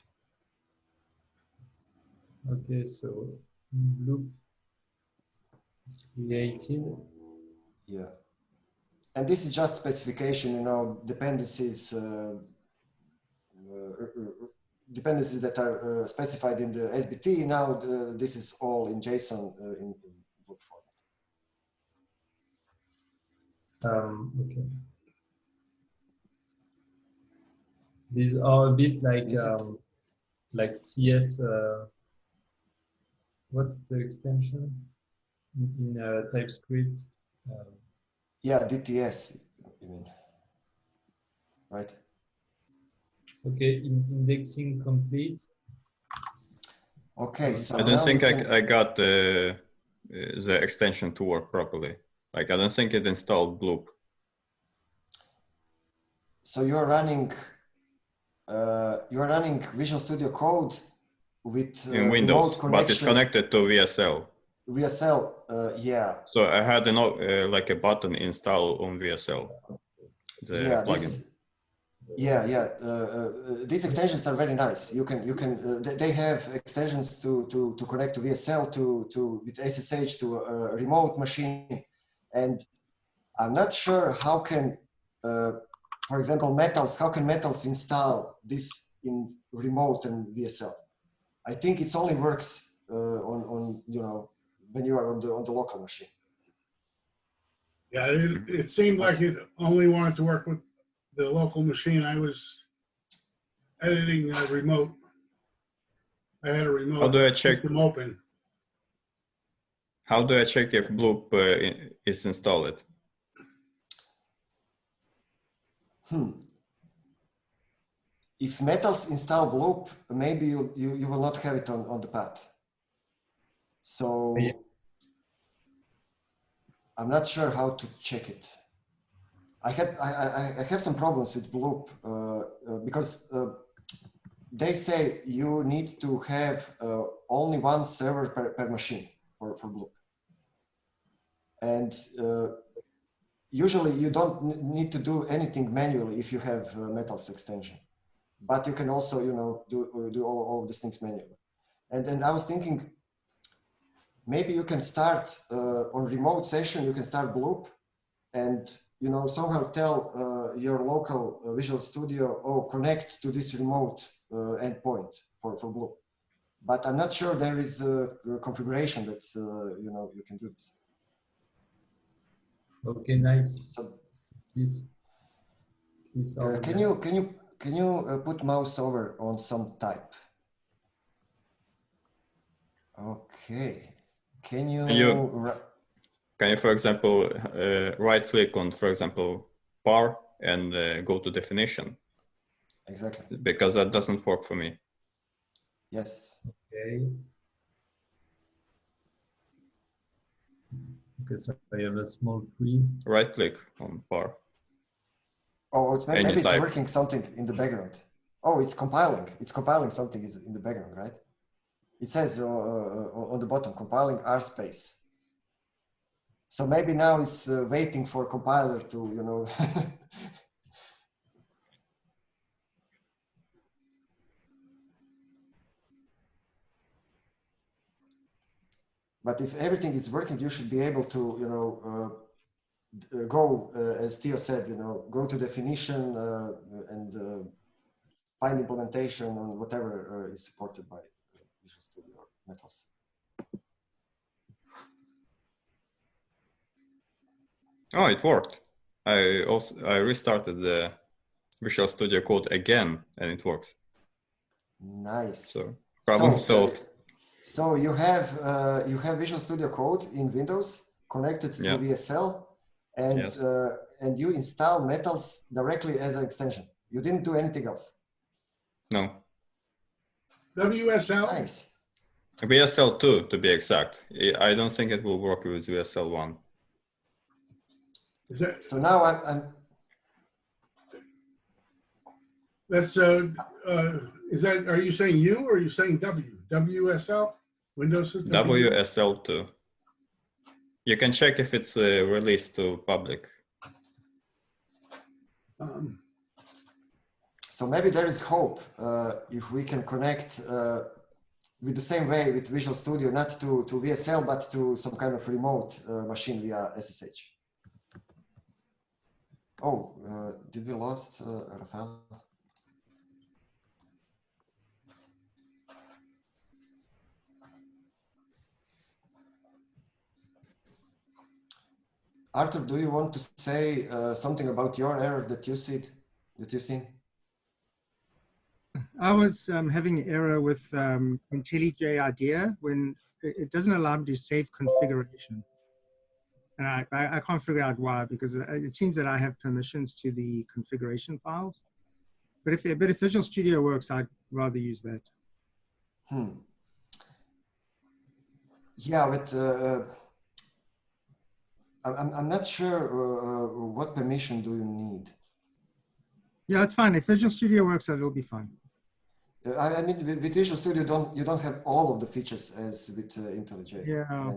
Okay, so loop is created. Yeah. And this is just specification, you know, dependencies, dependencies that are specified in the SBT. Now this is all in JSON in loop format. Okay. These are a bit like TS. What's the extension in TypeScript? Yeah, DTS, you mean, right? Okay, indexing complete. Okay, so I don't think I got the extension to work properly. Like, I don't think it installed Bloop. So you're running Visual Studio Code with In Windows, but it's connected to VSL. VSL, yeah. So I had like a button install on VSL. The plugin. These extensions are very nice. They have extensions to connect to VSL, with SSH to a remote machine, and I'm not sure how can, for example, how can Metals install this in remote and VSL? I think it only works on you know, when you are on the local machine. Yeah, it seemed like it only wanted to work with the local machine. I was editing a remote. I had a remote How do I check system open. How do I check if Bloop is installed? If Metals install Bloop, maybe you will not have it on the path. So Yeah. I'm not sure how to check it. I have some problems with Bloop because they say you need to have only one server per machine for Bloop. And usually you don't need to do anything manually if you have Metals extension. But you can also, you know, do all of these things manually. And then I was thinking, maybe you can start on remote session, you can start Bloop and, you know, somehow tell your local Visual Studio, oh, connect to this remote endpoint for Bloop. But I'm not sure there is a configuration that, you know, you can do this. Okay, nice. So, can you put mouse over on some type? Okay. Can you, for example, right click on, for example, par and go to definition? Exactly. Because that doesn't work for me. Yes. Okay. Okay, so I have a small freeze. Right click on par. Oh, maybe it's working something in the background. Oh, it's compiling. It's compiling something in the background, right? It says on the bottom, compiling R space. So maybe now it's waiting for compiler to, you know. But if everything is working, you should be able to, you know, go, as Theo said, you know, go to definition and find implementation on whatever is supported by Visual Studio or Metals. Oh, it worked. I restarted the Visual Studio Code again, and it works. Nice. So problem solved. So you have Visual Studio Code in Windows connected to VSL, and and you install Metals directly as an extension. You didn't do anything else. No. WSL? Nice. VSL 2 to be exact. I don't think it will work with VSL 1. Is that so? Now I'm. That's is that? Are you saying U or are you saying W? WSL, Windows System. WSL 2. You can check if it's released to public. So maybe there is hope if we can connect with the same way with Visual Studio, not to VSL, but to some kind of remote machine via SSH. Oh, did we lost Rafael? Arthur, do you want to say something about your error that you've seen? I was having an error with IntelliJ IDEA when it doesn't allow me to save configuration. And I can't figure out why, because it seems that I have permissions to the configuration files. But if Visual Studio works, I'd rather use that. Yeah, but I'm not sure what permission do you need. Yeah, it's fine. If Visual Studio works, it'll be fine. I mean, with Visual Studio, you don't have all of the features as with IntelliJ. Yeah.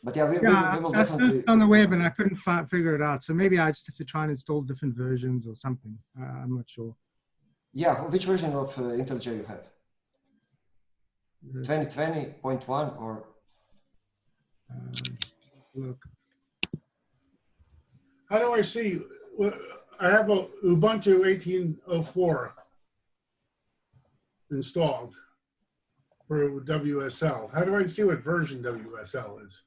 But yeah, we will I definitely on the web and I couldn't figure it out. So maybe I just have to try and install different versions or something. I'm not sure. Yeah, which version of IntelliJ you have? 2020.1 or? Look. How do I see? I have a Ubuntu 18.04 installed for WSL. How do I see what version WSL is?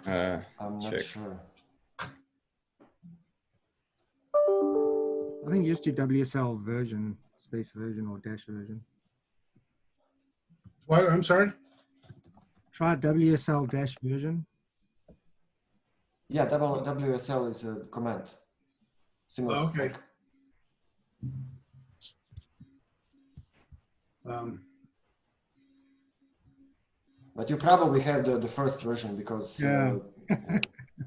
I'm not sure. I think you just do WSL version, space version, or dash version. What? I'm sorry? Try WSL dash version. Yeah, WSL is a command. Similar. Oh, okay. But you probably have the first version because yeah.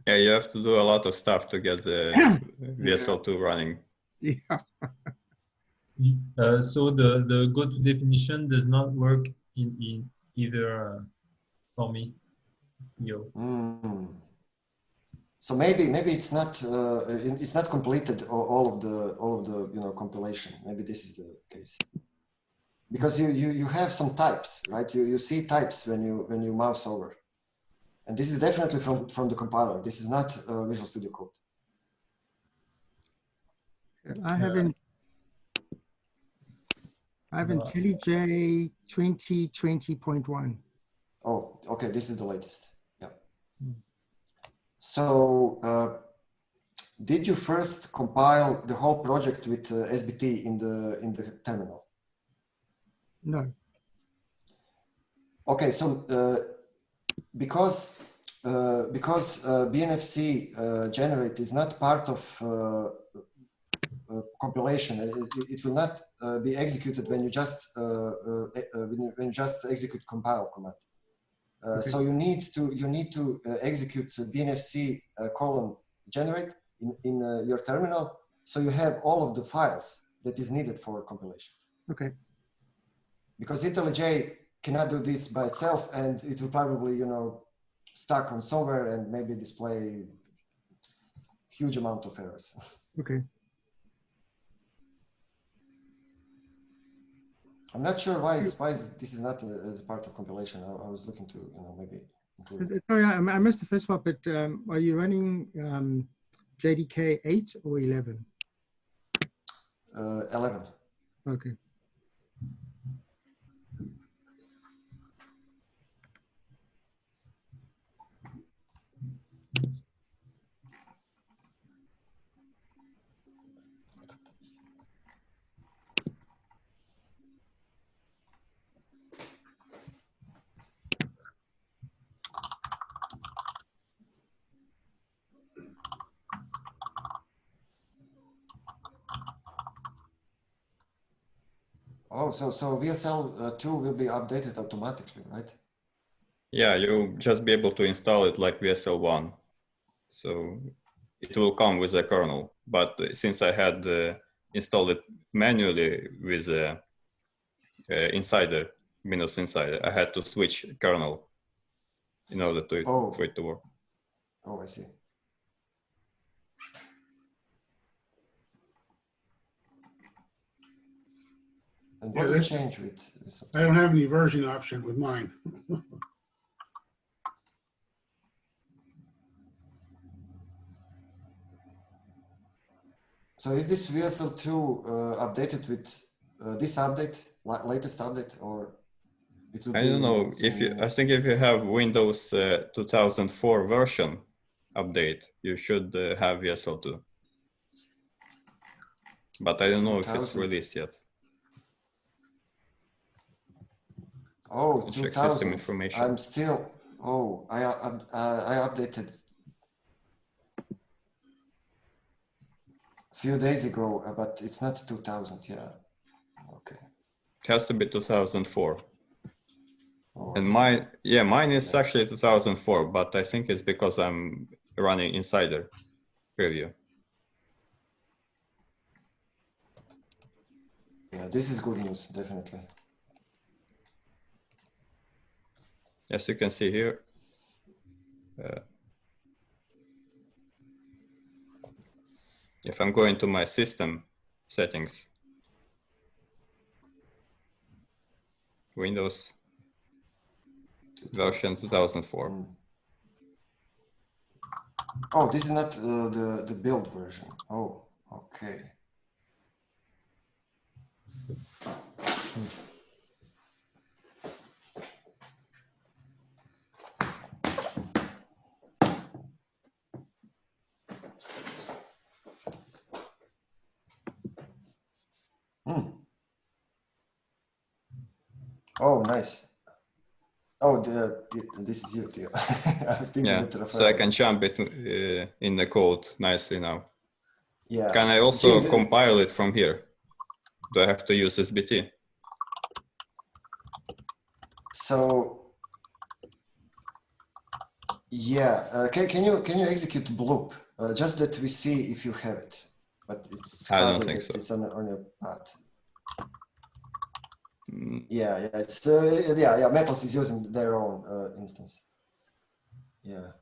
Yeah, you have to do a lot of stuff to get the VSL2 running. Yeah. So the go-to definition does not work in either for me. So maybe it's not completed all of the compilation. Maybe this is the case. Because you have some types, right? You see types when you mouse over, and this is definitely from the compiler. This is not Visual Studio Code. I have IntelliJ 2020.1. Oh, okay. This is the latest. Yeah. So, did you first compile the whole project with SBT in the terminal? No. Okay, so because BNFC generate is not part of compilation, it will not be executed when you just execute compile command. Okay. So you need to execute BNFC :generate in your terminal, so you have all of the files that is needed for compilation. Okay. Because IntelliJ cannot do this by itself, and it will probably, stuck on somewhere and maybe display huge amount of errors. Okay. I'm not sure why this is not as part of compilation. I was looking to, maybe include it. Sorry, I missed the first part, but are you running JDK 8 or 11? 11. Okay. Oh, so VSL 2 will be updated automatically, right? Yeah, you'll just be able to install it like VSL1. So it will come with a kernel. But since I had installed it manually with Insider, Windows Insider, I had to switch kernel. in order to for it to work. Oh, I see. And what did change with? I don't have any version option with mine. So is this VSL2 updated with this update, latest update, or it will I be don't know if you. I think if you have Windows 2004 version update, you should have VSL2. But I don't know if it's released yet. Oh, check system 2000. information. I'm still. Oh, I updated a few days ago, but it's not 2000. Yeah. Okay. It has to be 2004. Oh, And mine is actually 2004, but I think it's because I'm running Insider preview. Yeah, this is good news, definitely. As you can see here, if I'm going to my system settings, Windows version 2004. Oh, this is not the build version. Oh, okay. Oh, nice. Oh, this is you, Theo. I was thinking that Rafael. So I can jump it in the code nicely now. Yeah. Can I also compile it from here? Do I have to use SBT? So, yeah, can you execute bloop just that we see if you have it? But it's I don't hardly think that so. it's on your path. Mm. Yeah, it's yeah. Metals is using their own instance. Yeah,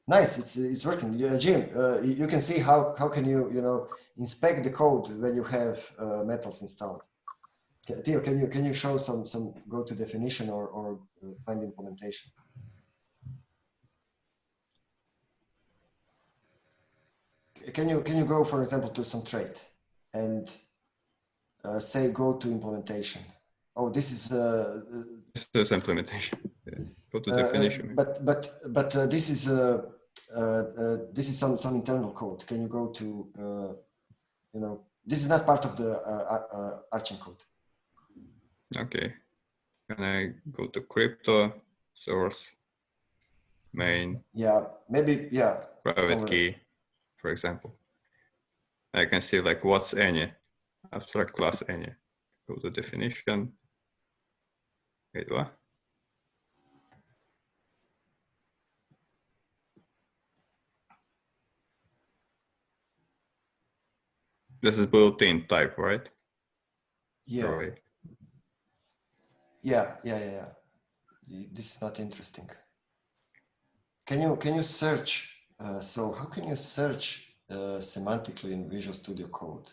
nice. It's working. Jim, you can see how can you inspect the code when you have Metals installed. Theo, can you show some go to definition or find implementation? Can you go, for example, to some trait and say go to implementation? Oh, this is this is implementation. Go to definition. But this is some internal code. Can you go to this is not part of the RChain code. Okay. Can I go to crypto source main? Yeah, maybe private key, for example. I can see like what's any abstract class any. Go to definition. Wait, what? This is built-in type, right? Yeah. Right. Yeah. This is not interesting. Can you search? So how can you search semantically in Visual Studio Code?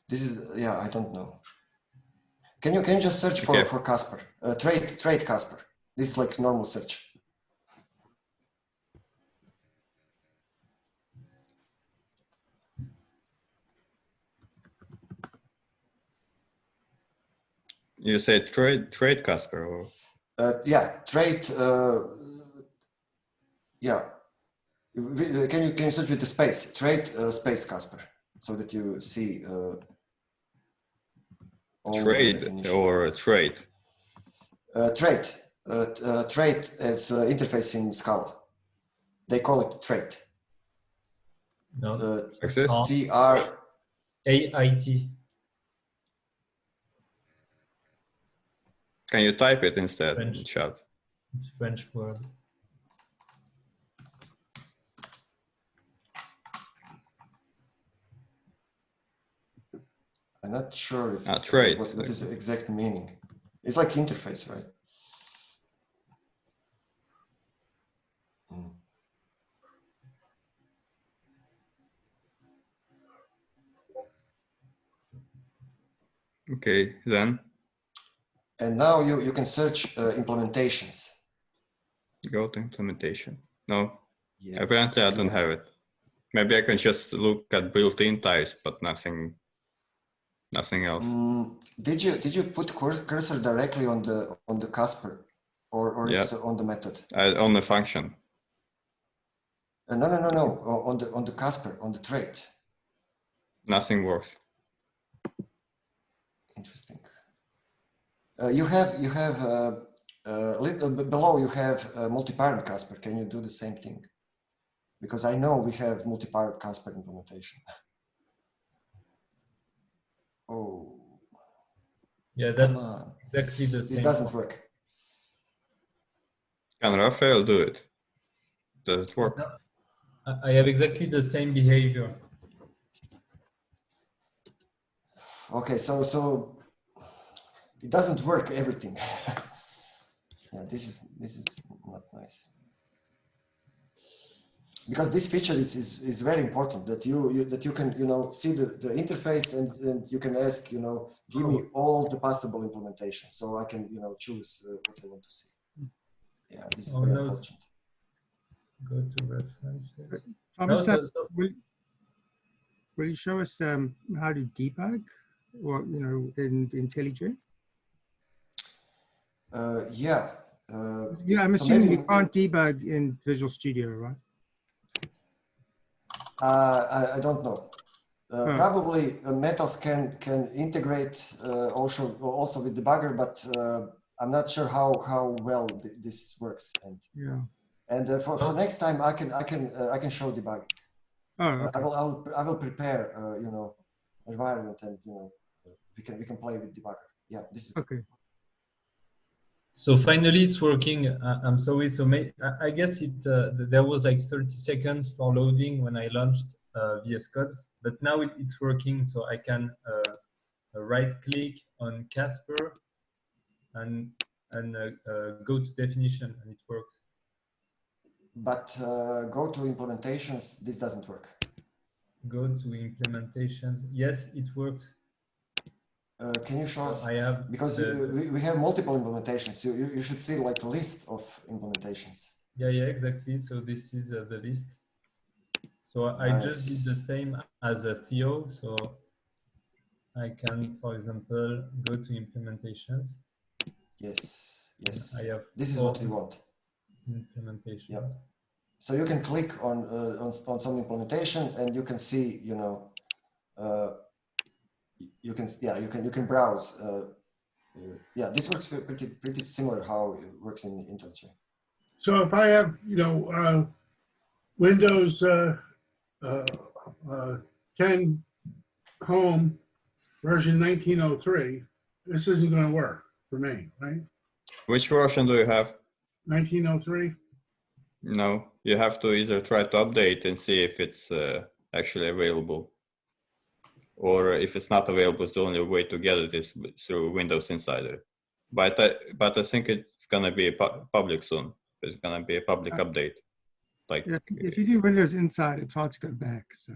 This is I don't know. Can you just search for Casper? Trait Casper. This is like normal search. You say trade Casper or? Yeah, trait. Yeah. Can you search with the space? Trait space Casper, so that you see. Trade or trait? Trait. Trait as interface in Scala. They call it trait. No. TR. AIT. Can you type it instead French. in chat? It's French word. I'm not sure if trait. what is the exact meaning. It's like interface, right? Okay, then And now you can search implementations. go to implementation. No, Yeah. apparently I don't have it. Maybe I can just look at built-in types, but nothing else. Did you put cursor directly on the Casper, or Yeah. it's on the method? On the function. No. On the Casper, on the trait. Nothing works. Interesting. You have little below. You have multi-parent Casper. Can you do the same thing? Because I know we have multi-parent Casper implementation. Oh. Yeah, that's Come on. exactly the same. This doesn't work. Can Raphael do it? Does it work? I have exactly the same behavior. Okay, so it doesn't work everything. Yeah, this is not nice. Because this feature is very important, that you can see the interface, and you can ask give me all the possible implementation, so I can choose what I want to see. Yeah, this is very unfortunate. Go to references. Thomas, No, will you show us how to debug, or in IntelliJ? Yeah. Yeah, I'm so assuming maybe, you can't debug in Visual Studio, right? I don't know. Probably Metals can integrate also with debugger, but I'm not sure how well this works. And yeah. And for next time, I can show debugging. Oh, okay. I will prepare environment, and we can play with debugger. Yeah, this is okay. So finally, it's working. I'm sorry. So I guess there was like 30 seconds for loading when I launched VS Code, but now it's working. So I can right-click on Casper and go to definition, and it works. But go to implementations. This doesn't work. Go to implementations. Yes, it works. Can you show us? I have because we have multiple implementations. You should see like a list of implementations. Yeah, exactly. So this is the list. So I just did the same as a Theo. So I can, for example, go to implementations. Yes. I have this is what we want. Implementations. Yeah. So you can click on some implementation, and you can see, you can browse. Yeah, this works pretty similar how it works in IntelliJ. So if I have, Windows 10 Home version 1903, this isn't going to work for me, right? Which version do you have? 1903? No, you have to either try to update and see if it's actually available, or if it's not available, the only way to get it is through Windows Insider. But I think it's gonna be public soon. It's gonna be a public update. Like if you do Windows Insider, it's hard to go back. So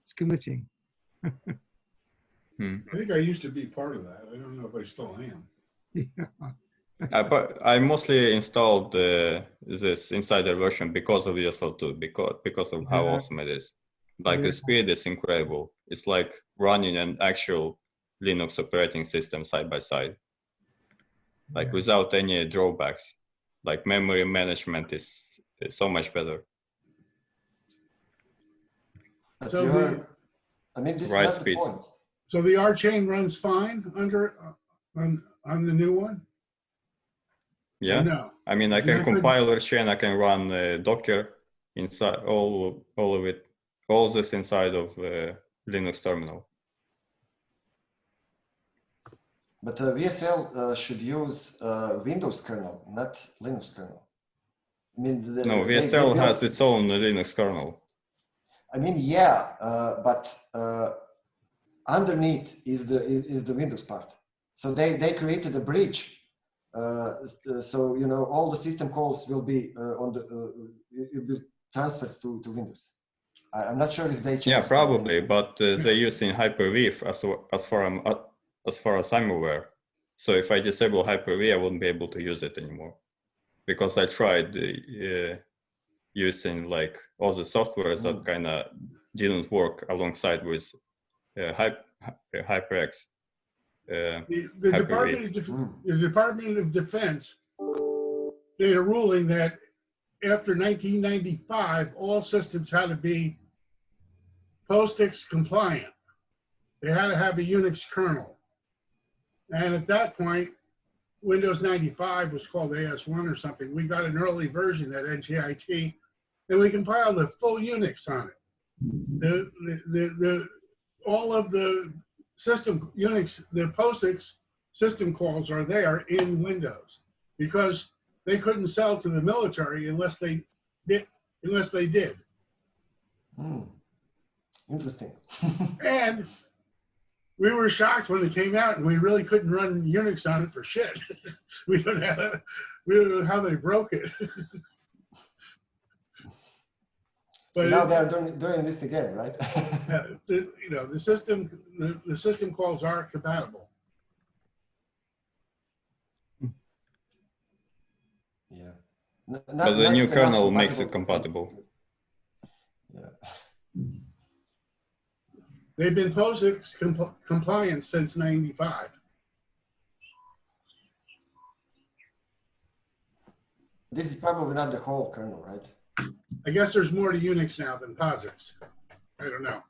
it's committing. I think I used to be part of that. I don't know if I still am. Yeah. but I mostly installed this Insider version because of ESL2, because of how awesome it is. Like the speed is incredible. It's like running an actual Linux operating system side by side, like without any drawbacks. Like memory management is so much better. But So this right is not the point. So the RChain runs fine on the new one? Yeah. No. I mean, I can compile RChain. I can run Docker inside all of it. All this inside of Linux terminal. But VSL should use Windows kernel, not Linux kernel. I mean, no, VSL has its own Linux kernel. I mean, yeah, but underneath is the Windows part. So they created a bridge. So all the system calls will be it will transfer to Windows. I'm not sure if they changed. Yeah, probably, but they use in Hyper-V as far as I'm aware. So if I disable Hyper-V, I wouldn't be able to use it anymore, because I tried using like all the softwares that kind of didn't work alongside with HyperX. The Department of Defense made a ruling that after 1995, all systems had to be POSIX compliant. They had to have a Unix kernel. And at that point, Windows 95 was called AS1 or something. We got an early version at NGIT, and we compiled a full Unix on it. All of the system Unix, the POSIX system calls are there in Windows because they couldn't sell to the military unless they did. Interesting. And we were shocked when it came out, and we really couldn't run Unix on it for shit. we don't know how they broke it. So now they're doing this again, right? The system calls are compatible. Yeah. But the new kernel makes it compatible. Yeah. They've been POSIX compliant since '95. This is probably not the whole kernel, right? I guess there's more to Unix now than POSIX. I don't know.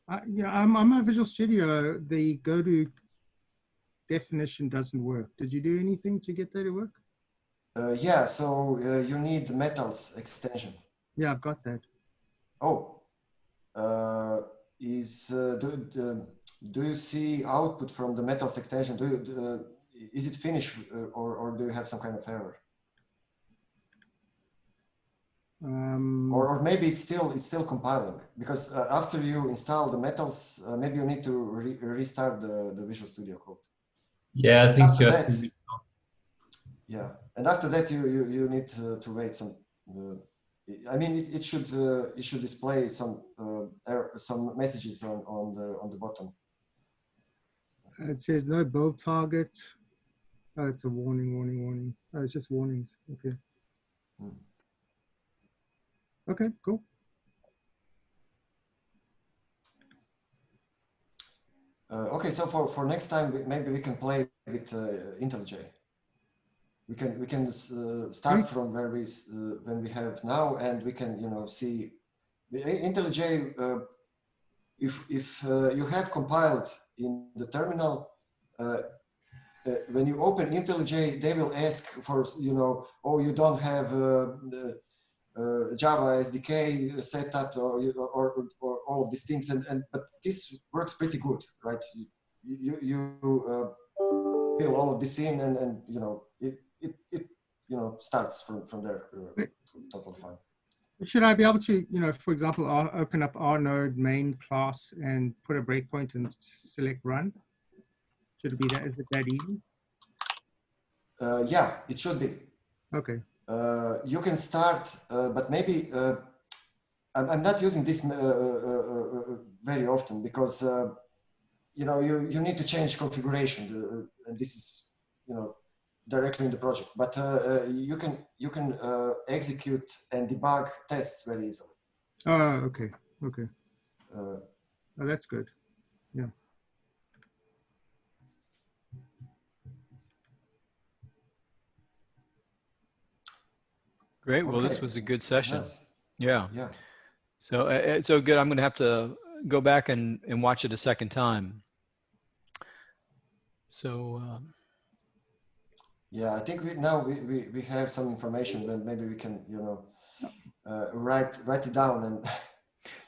On my Visual Studio, the go-to definition doesn't work. Did you do anything to get that to work? Yeah, so you need the metals extension. Yeah, I've got that. Oh, do you see output from the metals extension? Is it finished or do you have some kind of error? Or maybe it's still compiling, because after you install the metals, maybe you need to restart the Visual Studio Code. Yeah, I think after you that, have to restart. Yeah, and after that you need to wait some. I mean, it should display some messages on the bottom. It says no build target. Oh, it's a warning. Oh, it's just warnings. Okay. Okay, cool. Okay, so for next time, maybe we can play with IntelliJ. We can start from where when we have now, and we can see IntelliJ. If you have compiled in the terminal, when you open IntelliJ, they will ask for oh, you don't have the Java SDK setup or all of these things, but this works pretty good, right? You fill all of this in, and it starts from there. Totally fine. Should I be able to, for example, open up rnode main class and put a breakpoint and select run? Should it be that? Is it that easy? Yeah, it should be. Okay. You can start, but maybe I'm not using this very often because you need to change configuration, and this is directly in the project. But you can execute and debug tests very easily. Oh, okay. Oh, that's good. Yeah. Great. Well, Okay. this was a good session. Yes. Yeah. Yeah. So it's so good. I'm going to have to go back and watch it a second time. So. Yeah, I think we have some information, but maybe we can write it down and.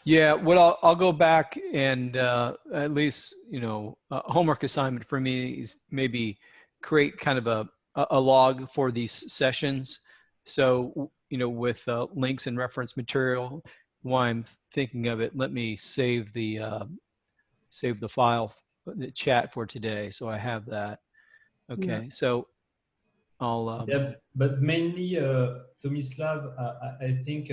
Yeah, well, I'll go back and at least a homework assignment for me is maybe create kind of a log for these sessions. So with links and reference material. While I'm thinking of it, let me save the file, the chat for today, so I have that. Okay, yeah. So I'll. Yeah, but mainly Tomislav, I think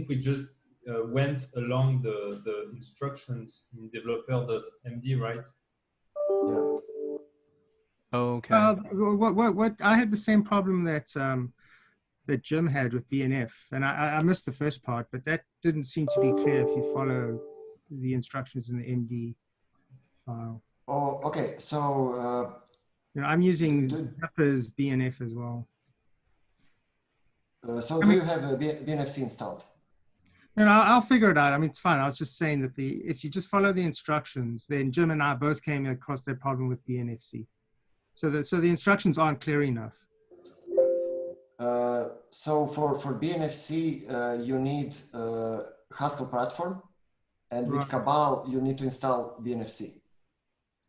we just went along the instructions in developer.md, right? Yeah. Okay. What I had the same problem that that Jim had with BNF, and I missed the first part, but that didn't seem to be clear if you follow the instructions in the MD file. Oh, okay. So I'm using Zapper's BNF as well. so do you have a BNFC installed? And I'll figure it out. I mean, it's fine. I was just saying that if you just follow the instructions, then Jim and I both came across that problem with BNFC. So the instructions aren't clear enough. So for BNFC, you need Haskell platform, and with Cabal, you need to install BNFC.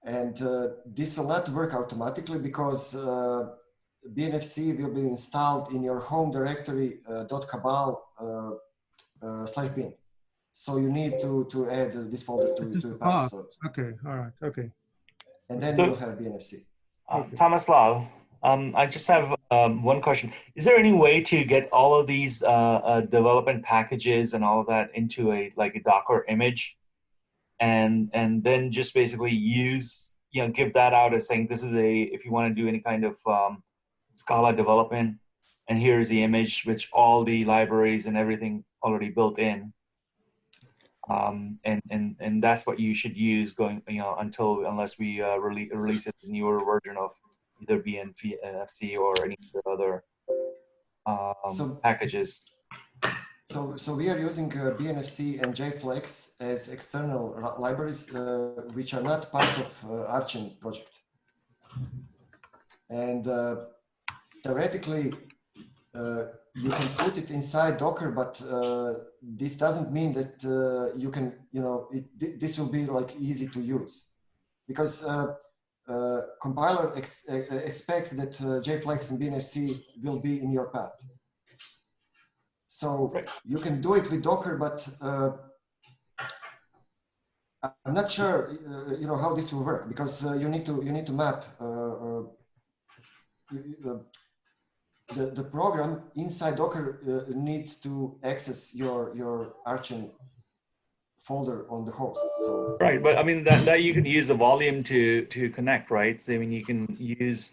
And this will not work automatically because BNFC will be installed in your home directory .cabal /bin. So you need to add this folder to the path. So, okay, all right, okay. And then you will have BNFC. Thomas Lau, I just have one question. Is there any way to get all of these development packages and all of that into a Docker image, and then just basically use, give that out as saying this is if you want to do any kind of Scala development, and here's the image which all the libraries and everything already built in, and that's what you should use going unless we release a newer version of either BNFC or any other packages. So we are using BNFC and JFlex as external libraries, which are not part of RChain project. And theoretically, you can put it inside Docker, but this doesn't mean that you can, this will be easy to use, because compiler expects that JFlex and BNFC will be in your path. So you can do it with Docker, but I'm not sure, how this will work, because you need to map the program inside Docker needs to access your RChain folder on the host. So right, but I mean that you can use the volume to connect, right? So, I mean, you can use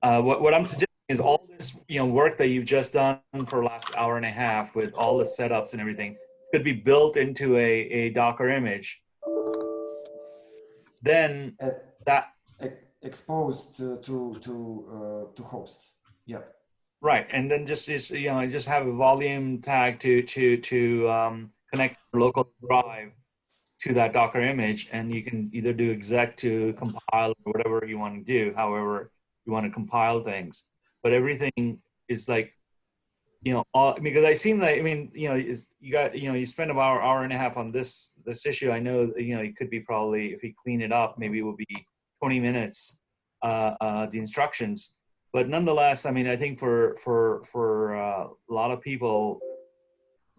what I'm suggesting is all this work that you've just done for the last hour and a half with all the setups and everything could be built into a Docker image. Then that exposed to host. Yeah. Right, and then just have a volume tag to connect your local drive to that Docker image, and you can either do exec to compile or whatever you want to do, however you want to compile things. But everything is because I seem like, I mean, you spend about an hour and a half on this issue. I know, it could be probably, if you clean it up, maybe it will be 20 minutes, the instructions. But nonetheless, I mean, I think for a lot of people,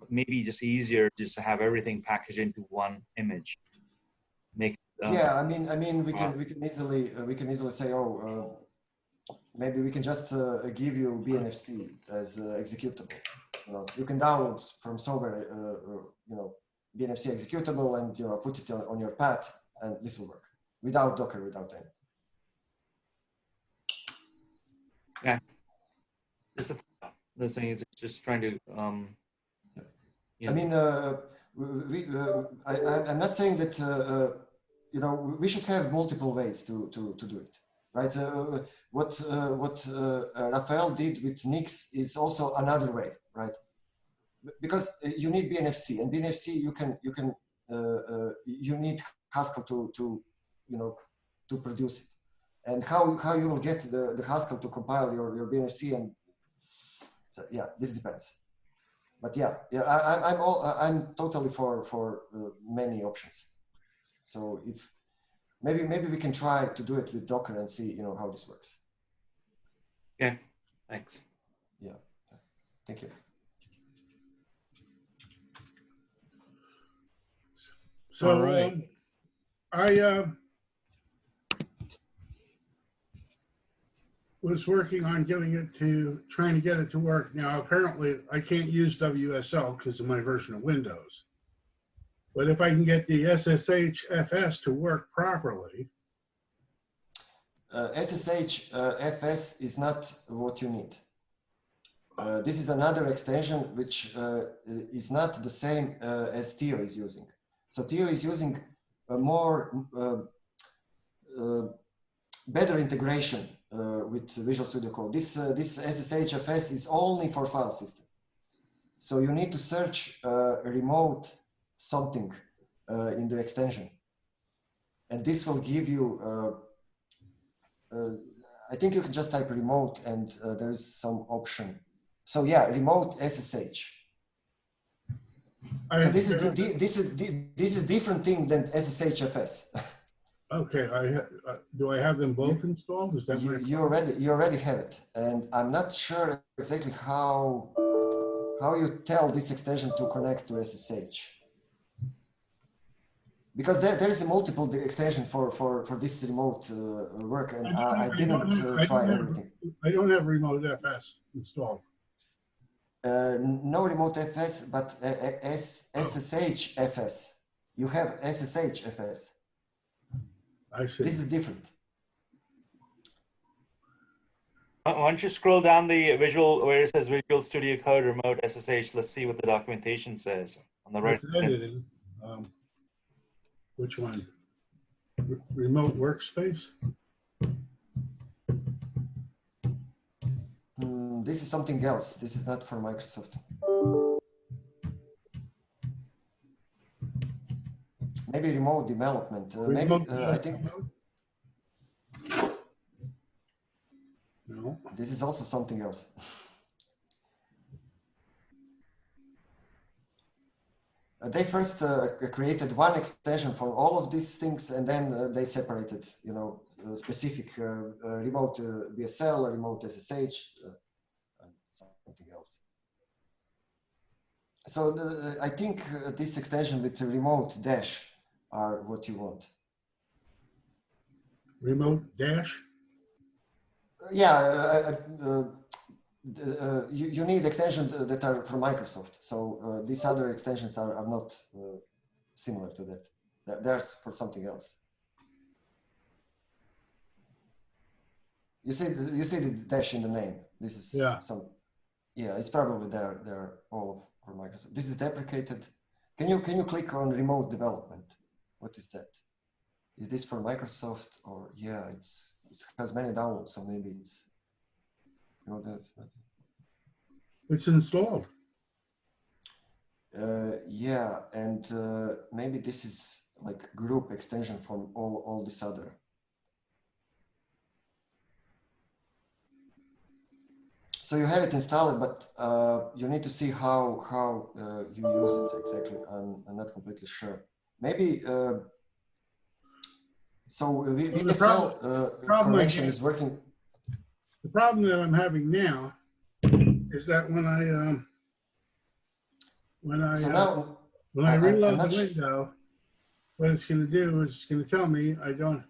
maybe just easier just to have everything packaged into one image. Yeah, I mean, we can easily say, maybe we can just give you BNFC as executable. You can download from somewhere, BNFC executable, and put it on your path, and this will work without Docker, without anything. Yeah, the thing is just trying to. I mean, I'm not saying that we should have multiple ways to do it, right? What Rafael did with Nix is also another way, right? Because you need BNFC, and BNFC you need Haskell to produce it. And how you will get the Haskell to compile your BNFC, and so yeah, this depends. But yeah, I'm totally for many options. So if maybe we can try to do it with Docker and see how this works. Yeah, thanks. Yeah, thank you. So all right. was working on trying to get it to work. Now, apparently, I can't use WSL because of my version of Windows. But if I can get the SSH-FS to work properly. SSH-FS is not what you need. This is another extension which is not the same as Theo is using. So Theo is using a more better integration with Visual Studio Code. This SSH-FS is only for file system. So you need to search remote something in the extension. And this will give you, I think you can just type remote and there is some option. So yeah, remote SSH. So this is different thing than SSH-FS. Okay, do I have them both installed? Is that you already have it, and I'm not sure exactly how you tell this extension to connect to SSH, because there is a multiple extension for this remote work, and I didn't try everything. I don't have remote FS installed. No remote FS, but SSH-FS. You have SSH-FS. I see. This is different. Why don't you scroll down the visual where it says Visual Studio Code Remote SSH? Let's see what the documentation says on the right. It's editing. Which one? Remote workspace? This is something else. This is not for Microsoft. Maybe remote development. I think. No. This is also something else. They first created one extension for all of these things, and then they separated, specific remote VSL, remote SSH, and something else. So I think this extension with the remote dash are what you want. Remote dash? Yeah, you need extensions that are from Microsoft. So these other extensions are not similar to that. They're for something else. You see the dash in the name. This is yeah, it's probably they're all for Microsoft. This is deprecated. Can you click on remote development? What is that? Is this for Microsoft or yeah? It has many downloads, so maybe it's it's installed. Yeah, and maybe this is like group extension from all this other. So you have it installed, but you need to see how you use it exactly. I'm not completely sure. Maybe so VSL connection is working. The problem that I'm having now is that when I reload the window, what it's going to do is it's going to tell me I don't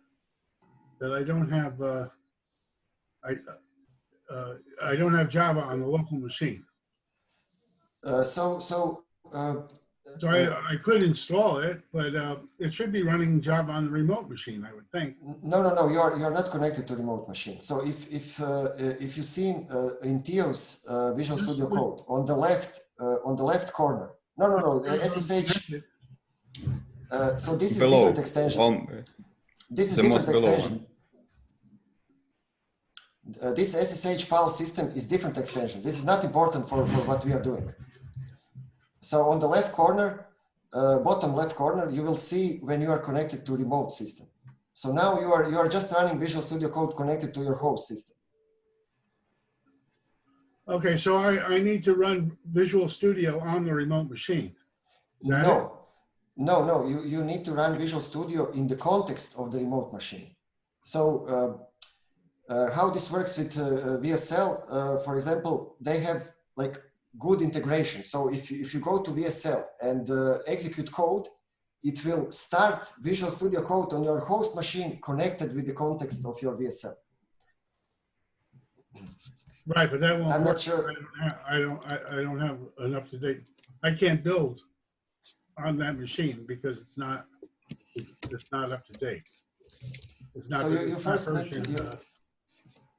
have Java on the local machine. So I could install it, but it should be running Java on the remote machine, I would think. No, you're not connected to remote machine. So if you see in Theo's Visual Studio Code on the left corner, no, SSH. So this is different extension. This is different extension. This SSH file system is different extension. This is not important for what we are doing. So on the left corner, bottom left corner, you will see when you are connected to remote system. So now you are just running Visual Studio Code connected to your host system. Okay, so I need to run Visual Studio on the remote machine. No, you need to run Visual Studio in the context of the remote machine. So how this works with VSL, for example, they have like good integration. So if you go to VSL and execute code, it will start Visual Studio Code on your host machine connected with the context of your VSL. Right, but that won't I'm work. not sure. I don't have an up to date. I can't build on that machine because it's not up to date. It's not. So you first need version, to.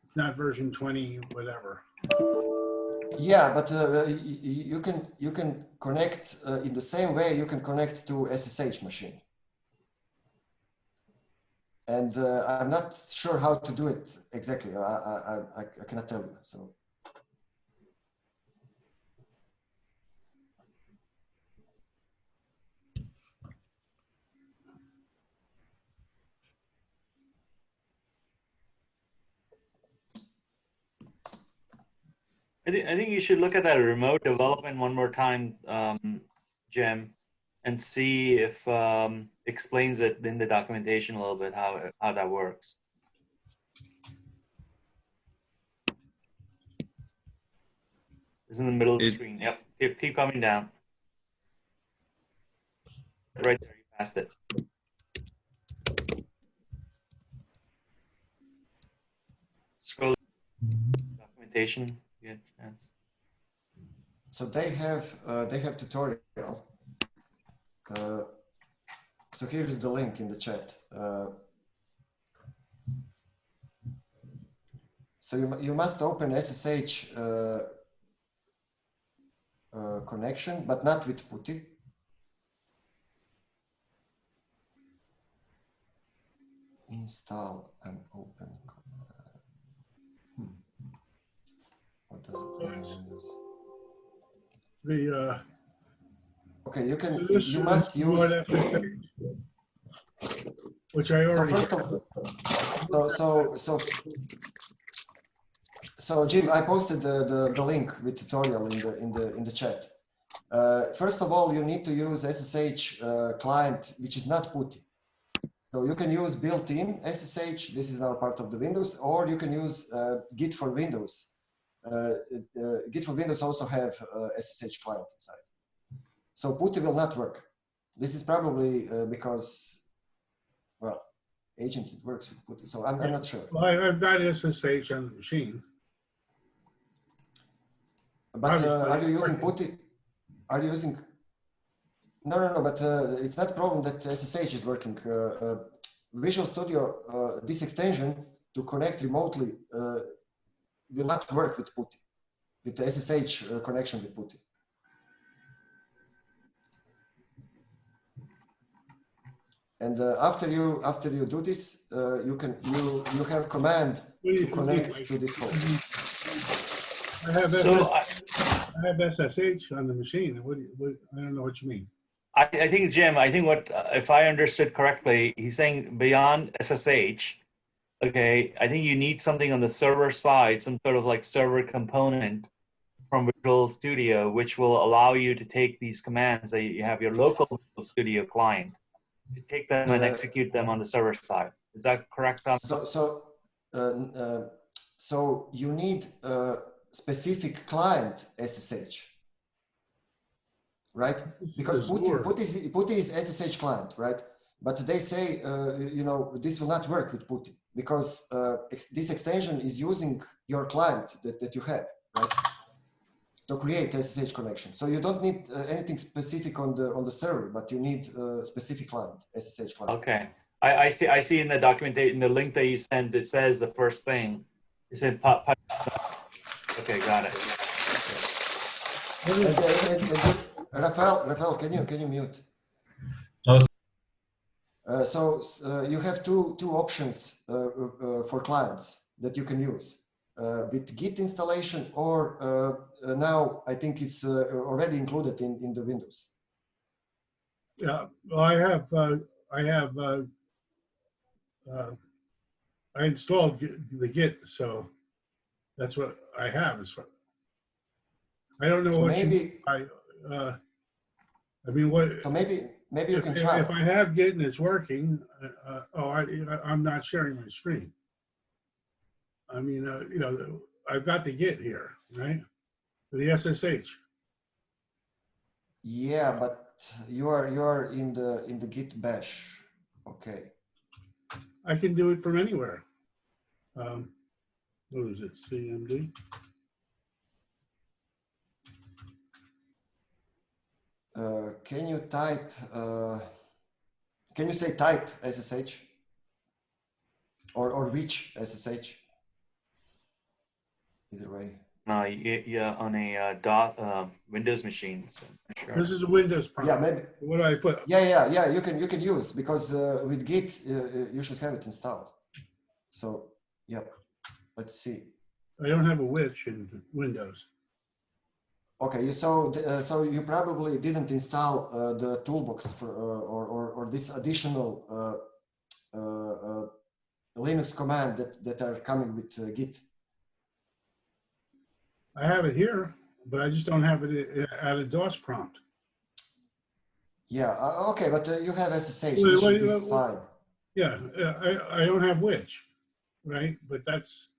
it's not version 20, whatever. Yeah, but you can connect in the same way you can connect to SSH machine. And I'm not sure how to do it exactly. I cannot tell you. So. I think you should look at that remote development one more time, Jim, and see if explains it in the documentation a little bit how that works. It's in the middle of the screen. Yep. Keep coming down. Right there, you passed it. Scroll documentation. Good chance. So they have tutorial. So here is the link in the chat. So you must open SSH connection, but not with PuTTY. Install and open. What does it mean? The okay, you must use which I already. So first of so Jim, I posted the link with tutorial in the chat. First of all, you need to use SSH client, which is not PuTTY. So you can use built-in SSH. This is now part of the Windows, or you can use Git for Windows. Git for Windows also have SSH client inside. So PuTTY will not work. This is probably because, well, agent it works with PuTTY. So I'm not sure. Well, I've got SSH on the machine. But are you using PuTTY? Are you using? No. But it's not a problem that SSH is working. Visual Studio, this extension to connect remotely will not work with PuTTY, with the SSH connection with PuTTY. And after you do this, you have command to connect to this host. I have SSH on the machine. I don't know what you mean. I think, Jim, what, if I understood correctly, he's saying beyond SSH, okay, I think you need something on the server side, some sort of like server component from Visual Studio, which will allow you to take these commands that you have your local Visual Studio client, to take them and execute them on the server side. Is that correct, Tom? So you need a specific client SSH. Right? Because PuTTY is SSH client, right? But they say, this will not work with PuTTY because this extension is using your client that you have, right? To create SSH connection. So you don't need anything specific on the server, but you need a specific client, SSH client. Okay. I see in the documentation, the link that you sent, it says the first thing. It said okay, got it. Rafael, can you mute? So you have two options for clients that you can use with Git installation, or now I think it's already included in the Windows. Yeah, well, I installed the Git, so that's what I have. I don't know so what maybe, I mean, what? So maybe you can try. If I have Git and it's working, I'm not sharing my screen. I mean, I've got the Git here, right? The SSH. Yeah, but you are in the Git bash. Okay. I can do it from anywhere. What is it, CMD? Can you type, can you say type SSH? Or which SSH? Either way. Yeah, on a Windows machine. So I'm sure. This is a Windows prompt. Yeah, maybe. What do I put? Yeah. You can use, because with Git you should have it installed. So yeah, let's see. I don't have a witch in Windows. Okay, so you probably didn't install the toolbox for or this additional Linux command that are coming with Git. I have it here, but I just don't have it at a DOS prompt. Yeah, okay, but you have SSH, Wait, which should be wait, fine. Yeah, I don't have witch, right? But that's.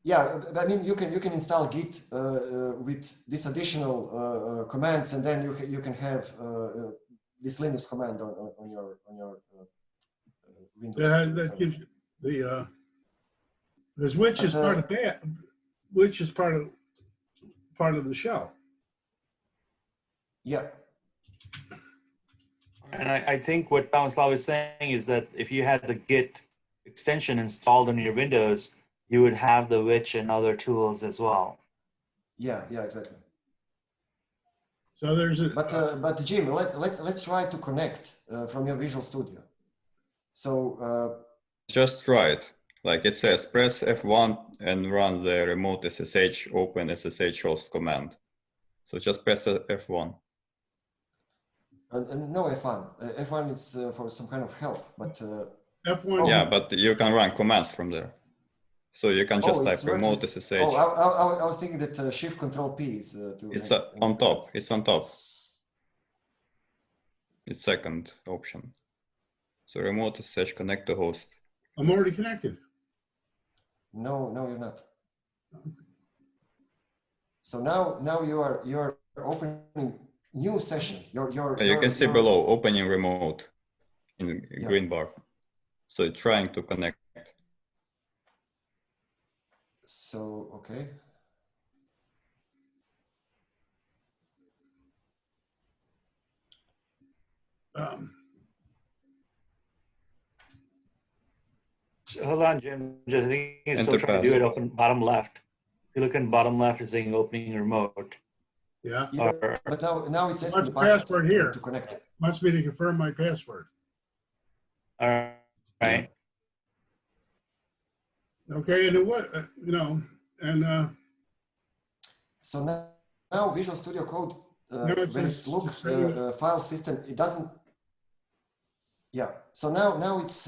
Yeah, I mean you can install Git with this additional commands, and then you can have this Linux command on your Windows. That gives you the because which is part of that, which is part of the shell. Yeah. And I think what Tomislav is saying is that if you had the Git extension installed on your Windows, you would have the witch and other tools as well. Yeah, exactly. So there's a. But Jim, let's try to connect from your Visual Studio. So just try it. Like it says, press F1 and run the remote SSH open SSH host command. So just press F1. No F1. F1 is for some kind of help, but F1. Yeah, but you can run commands from there. So you can just type remote SSH. Oh, I was thinking that Shift Control P is to. It's on top. It's on top. It's second option. So remote SSH connect to host. I'm already connected. No, you're not. So now you're opening new session. You can see below opening remote in green bar. So it's trying to connect. So okay. Hold on, Jim. I think he's still trying to do it open bottom left. If you look in bottom left, it's saying opening remote. Yeah. But now it's asking the password here to connect. Wants me to confirm my password. All right. Okay, and what and so now Visual Studio Code when it's look file system, it doesn't. Yeah. So now it's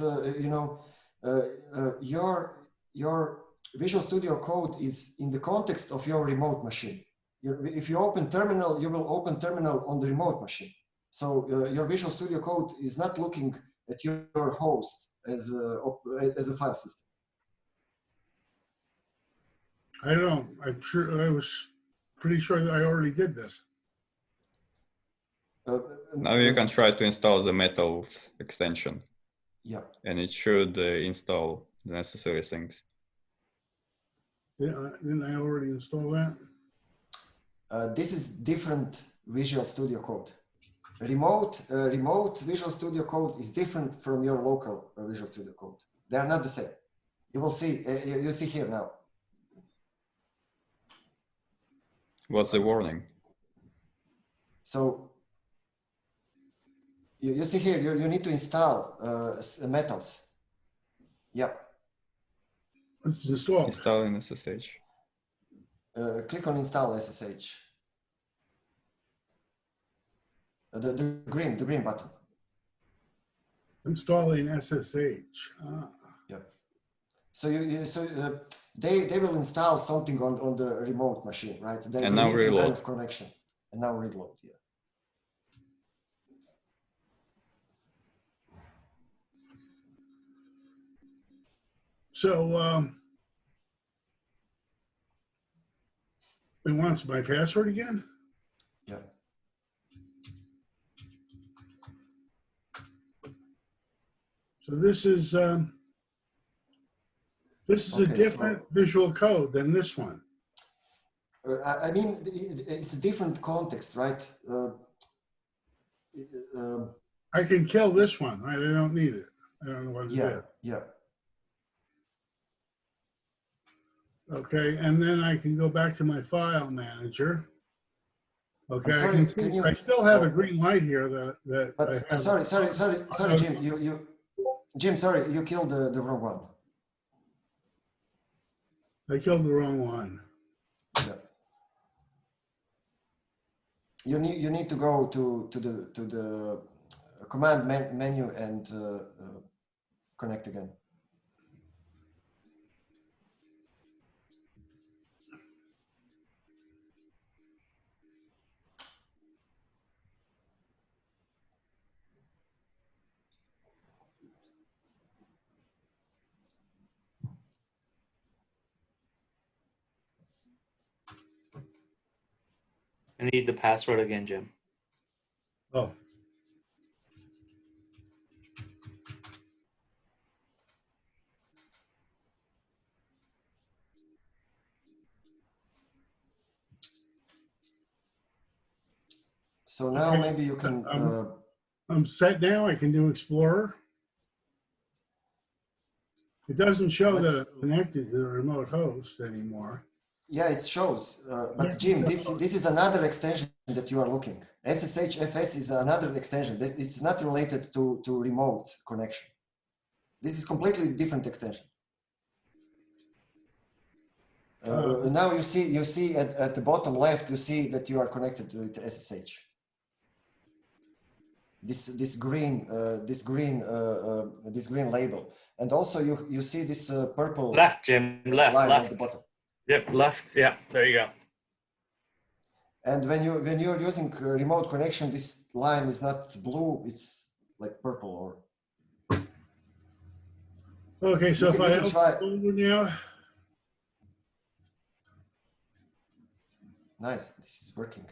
your Visual Studio Code is in the context of your remote machine. If you open terminal, you will open terminal on the remote machine. So your Visual Studio Code is not looking at your host as a file system. I don't know. I'm sure I was pretty sure that I already did this. Now you can try to install the metals extension. Yeah. And it should install the necessary things. Yeah, didn't I already install that? This is different Visual Studio Code. Remote Visual Studio Code is different from your local Visual Studio Code. They are not the same. You will see. You see here now. What's the warning? So you see here, you need to install metals. Yeah. Let's install. Install in SSH. Click on install SSH. The green button. Installing SSH. Yeah. So they will install something on the remote machine, right? They and now reload. Kind of connection. And now reload. Yeah. So it wants my password again? Yeah. So this is This is a Okay, different visual code than this one. I mean, it's a different context, right? I can kill this one. I don't need it. I don't know what it is. Yeah. Okay, and then I can go back to my file manager. Okay, sorry, I still have a green light here that But I have. sorry, Jim. Jim, sorry, you killed the wrong one. I killed the wrong one. Yeah. You need to go to the command menu and connect again. I need the password again, Jim. Oh. So now Okay. maybe you can. I'm set now. I can do Explorer. It doesn't show that I'm connected to the remote host anymore. Yeah, it shows. But Jim, this is another extension that you are looking. SSHFS is another extension that it's not related to remote connection. This is completely different extension. Now you see at the bottom left, you see that you are connected with SSH. This green label, and also you see this purple left, Jim, left line at the bottom. Yep, left. Yeah, there you go. And when you're using remote connection, this line is not blue; it's like purple or. Okay, so if I open the now. Nice, this is working.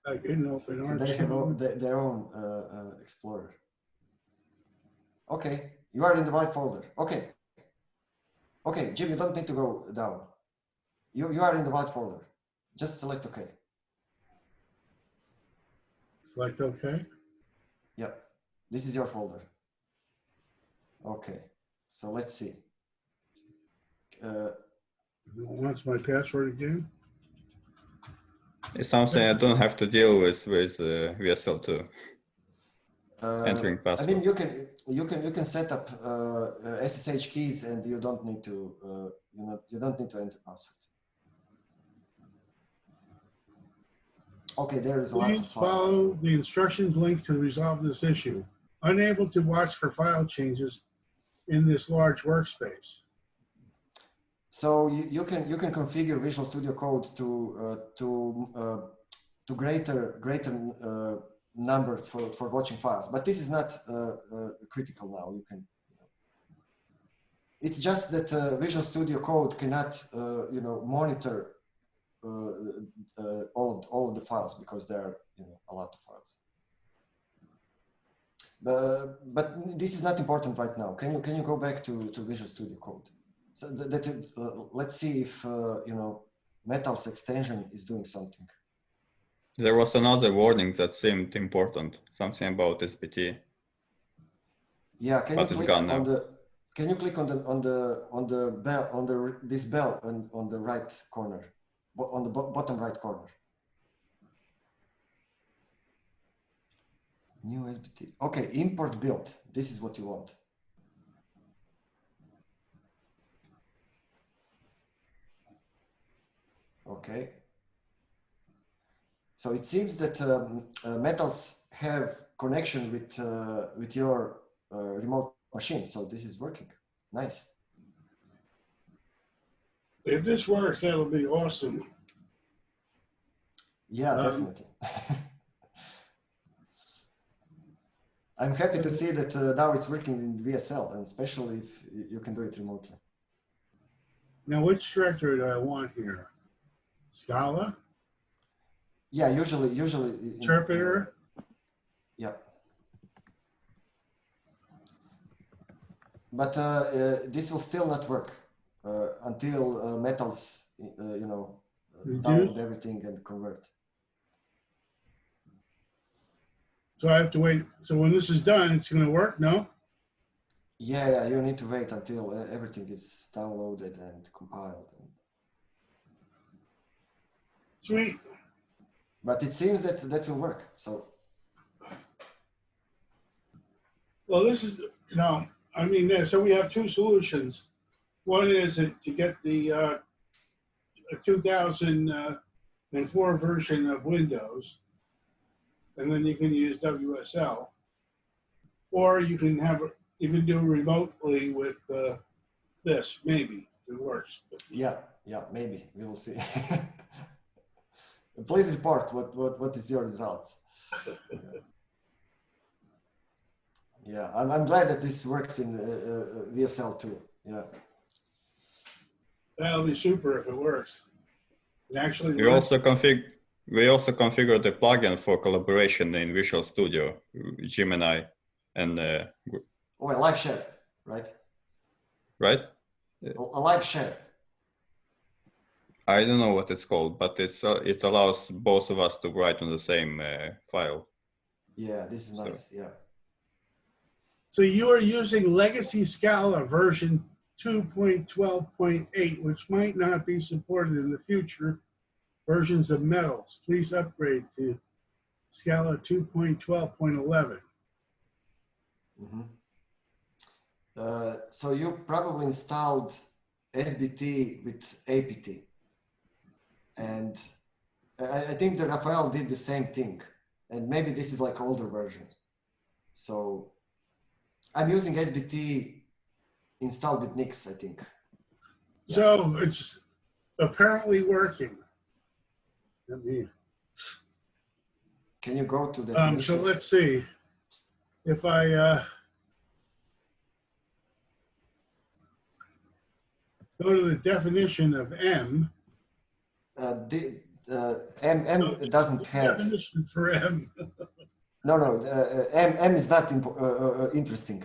I didn't open So they have their own Explorer. Okay, you are in the right folder. Okay, Jim, you don't need to go down. You are in the right folder. Just select OK. Select OK? Yeah, this is your folder. Okay, so let's see. What's my password again? It's something I don't have to deal with VSL2. Entering password. I mean, you can set up SSH keys, and you don't need to you don't need to enter password. Okay, there is lots of files. Follow the instructions linked to resolve this issue. Unable to watch for file changes in this large workspace. So you can configure Visual Studio Code to greater numbers for watching files, but this is not critical now. You can. It's just that Visual Studio Code cannot monitor all of the files because there are a lot of files. But this is not important right now. Can you go back to Visual Studio Code? So let's see if Metal's extension is doing something. There was another warning that seemed important, something about SBT. Yeah, can but you click on the? Can you click on the bell this bell on the right corner, on the bottom right corner? New SBT. Okay, import build. This is what you want. Okay. So it seems that Metals have connection with your remote machine. So this is working. Nice. If this works, that'll be awesome. Yeah, definitely. I'm happy to see that now it's working in VSL, and especially if you can do it remotely. Now, which directory do I want here? Scala? Yeah, usually. Interpreter? Yeah. But this will still not work. until metals, you know, Reduce? download everything and convert. So I have to wait. So when this is done, it's going to work, no? Yeah, yeah, you need to wait until everything is downloaded and compiled. Sweet. But it seems that that will work. So. Well, this is, you know, I mean, so we have two solutions. One is to get the 2004 version of Windows, and then you can use WSL, or you can do remotely with this. Maybe it works. Yeah, maybe we will see. Please report what is your results. Yeah, I'm glad that this works in VSL too. Yeah. That'll be super if it works. It actually we also configured the plugin for collaboration in Visual Studio, Gemini, and a live share, right? Right? A live share. I don't know what it's called, but it allows both of us to write on the same file. Yeah, this is nice. Yeah. So you are using legacy Scala version 2.12.8, which might not be supported in the future versions of Metals. Please upgrade to Scala 2.12.11. Mm-hmm. So you probably installed SBT with APT. And I think that Rafael did the same thing. And maybe this is like older version. So I'm using SBT installed with Nix, I think. Yeah. So it's apparently working. Can you go to the so let's see. If I go to the definition of M. M doesn't have. Definition for M. No, M is not interesting.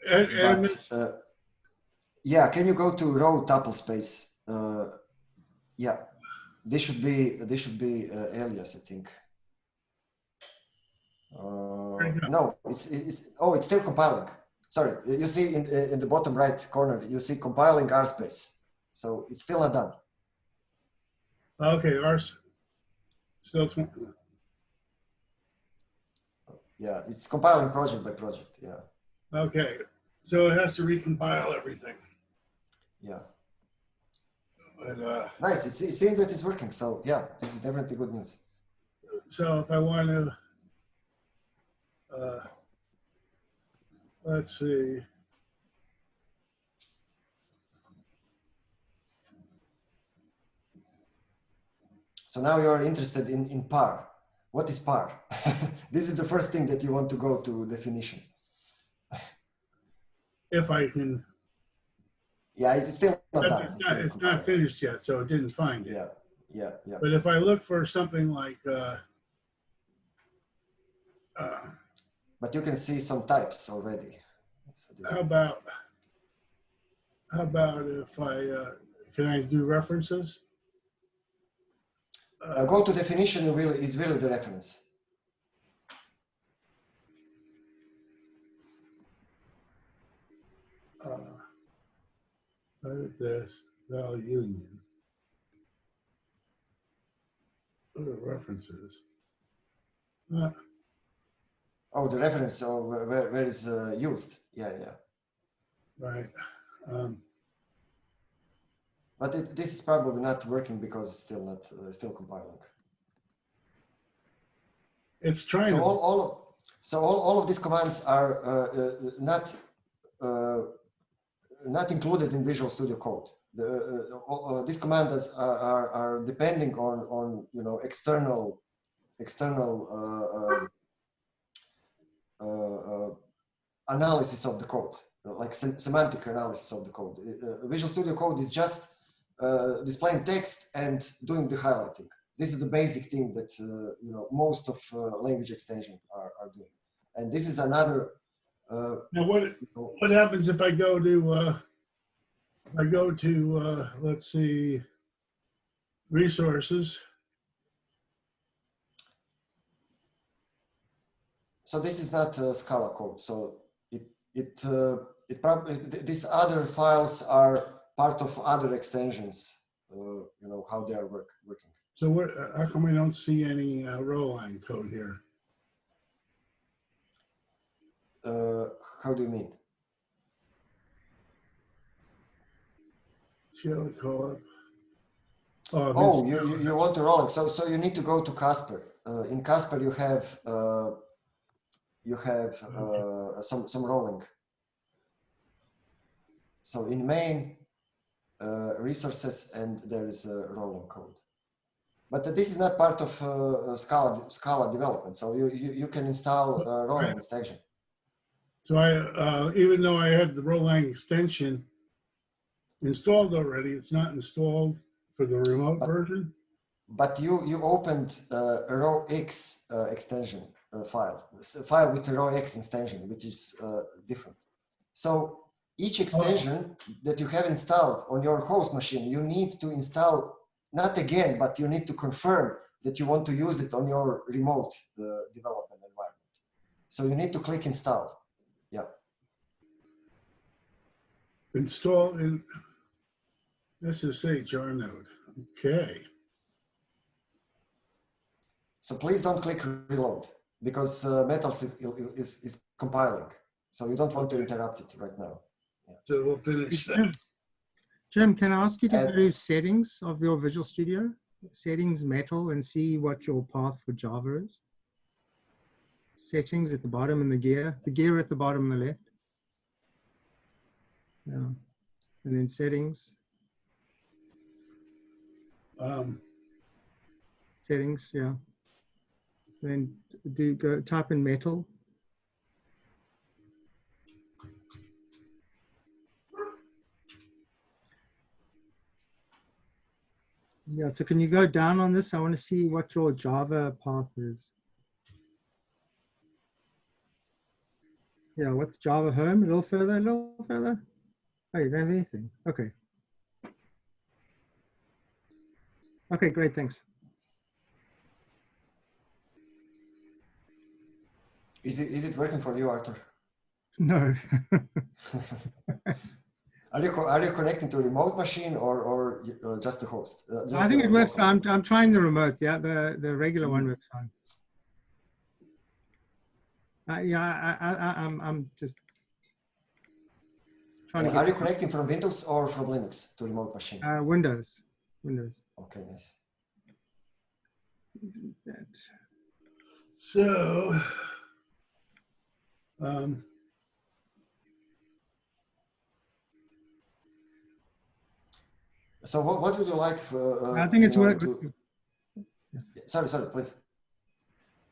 But, yeah, can you go to row tuple space? Yeah, this should be alias, I think. No, it's still compiling. Sorry, you see in the bottom right corner, you see compiling R space. So it's still not done. Okay, R still. Yeah, it's compiling project by project. Yeah. Okay, so it has to recompile everything. Yeah. But, nice. It seems that it's working. So yeah, this is definitely good news. So if I want to, let's see. So now you're interested in PAR. What is PAR? This is the first thing that you want to go to definition. If I can. Yeah, it's still not done. It's not finished yet, so it didn't find it. Yeah. But if I look for something like, but you can see some types already. So how about if I, can I do references? Go to definition is really the reference. This value union. What are references? Oh, the reference. So where is used? Yeah. Right. But this is probably not working because it's still compiling. It's trying. So all of these commands are not included in Visual Studio Code. These commands are depending on external analysis of the code, like semantic analysis of the code. Visual Studio Code is just displaying text and doing the highlighting. This is the basic thing that most of language extensions are doing. And this is another. Now what happens if I go to I go to, let's see, resources. So this is not Scala code. So it probably, these other files are part of other extensions. You know how they are working. So what, how come we don't see any Rholang code here? How do you mean? CL co-op. Oh, you want to Rholang. So you need to go to Casper. In Casper you have some Rholang. So in main resources, and there is a Rholang code. But this is not part of Scala development. So you can install Rholang extension. So I, even though I had the Rholang extension installed already, it's not installed for the remote version. But you opened a ROX extension file, a file with a ROX extension, which is different. So each extension that you have installed on your host machine, you need to install, not again, but you need to confirm that you want to use it on your remote development environment. So you need to click install. Yeah. Install in SSH rnode. Okay. So please don't click reload because Metals is compiling. So you don't want to interrupt it right now. Yeah. So we'll finish that. Jim, can I ask you to go to settings of your Visual Studio? Settings, Metal, and see what your path for Java is. Settings at the bottom and the gear at the bottom on the left. Yeah. And then settings. Settings, yeah. Then go type in Metal. Yeah, so can you go down on this? I want to see what your Java path is. Yeah, what's Java home? A little further, a little further. Oh, you don't have anything. Okay. Okay, great, thanks. Is it working for you, Arthur? No. Are you connecting to a remote machine or just the host? Just I think it works. I'm trying the remote. Yeah, the regular one works fine. Yeah, I'm just trying to get. Are you connecting from Windows or from Linux to remote machine? Windows. Okay, nice. So, so what would you like? I think it's working. Sorry, please.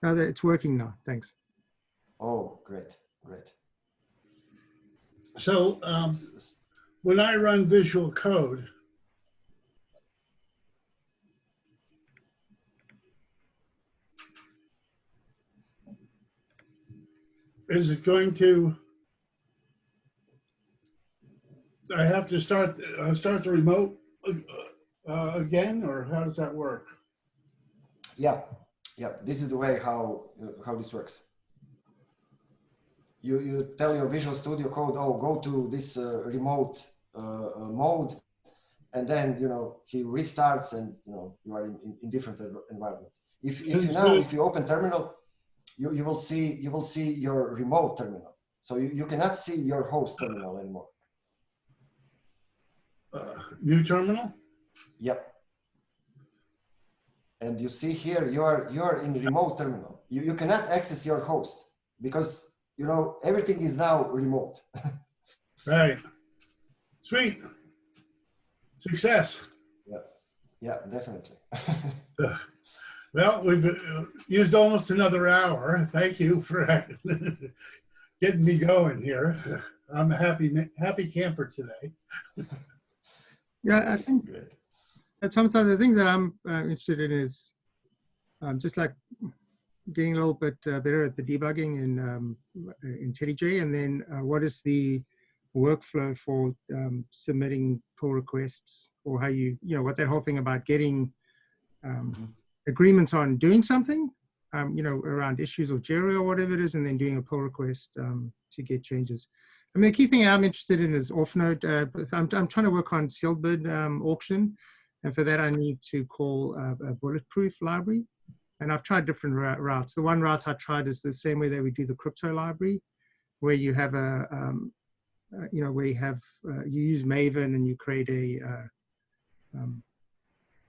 No, it's working now. Thanks. Oh, great. So when I run Visual Code, is it going to? I have to start the remote again, or how does that work? Yeah. This is the way how this works. You tell your Visual Studio Code, oh, go to this remote mode, and then he restarts, and you are in different environment. If you open terminal, you will see your remote terminal. So you cannot see your host terminal anymore. New terminal? Yep. And you see here you are in remote terminal. You cannot access your host because everything is now remote. Right. Sweet. Success. Yeah, definitely. Well, we've used almost another hour. Thank you for getting me going here. I'm a happy camper today. Yeah, I think that's some of the things that I'm interested in is just like getting a little bit better at the debugging in IntelliJ, and then what is the workflow for submitting pull requests, or how you know, what that whole thing about getting agreements on doing something, you know, around issues or Jira or whatever it is, and then doing a pull request to get changes. I mean, the key thing I'm interested in is off-node. I'm trying to work on sealed bid auction, and for that I need to call a bulletproof library. And I've tried different routes. The one route I tried is the same way that we do the crypto library, where you have a, you know, where you have, you use Maven and you create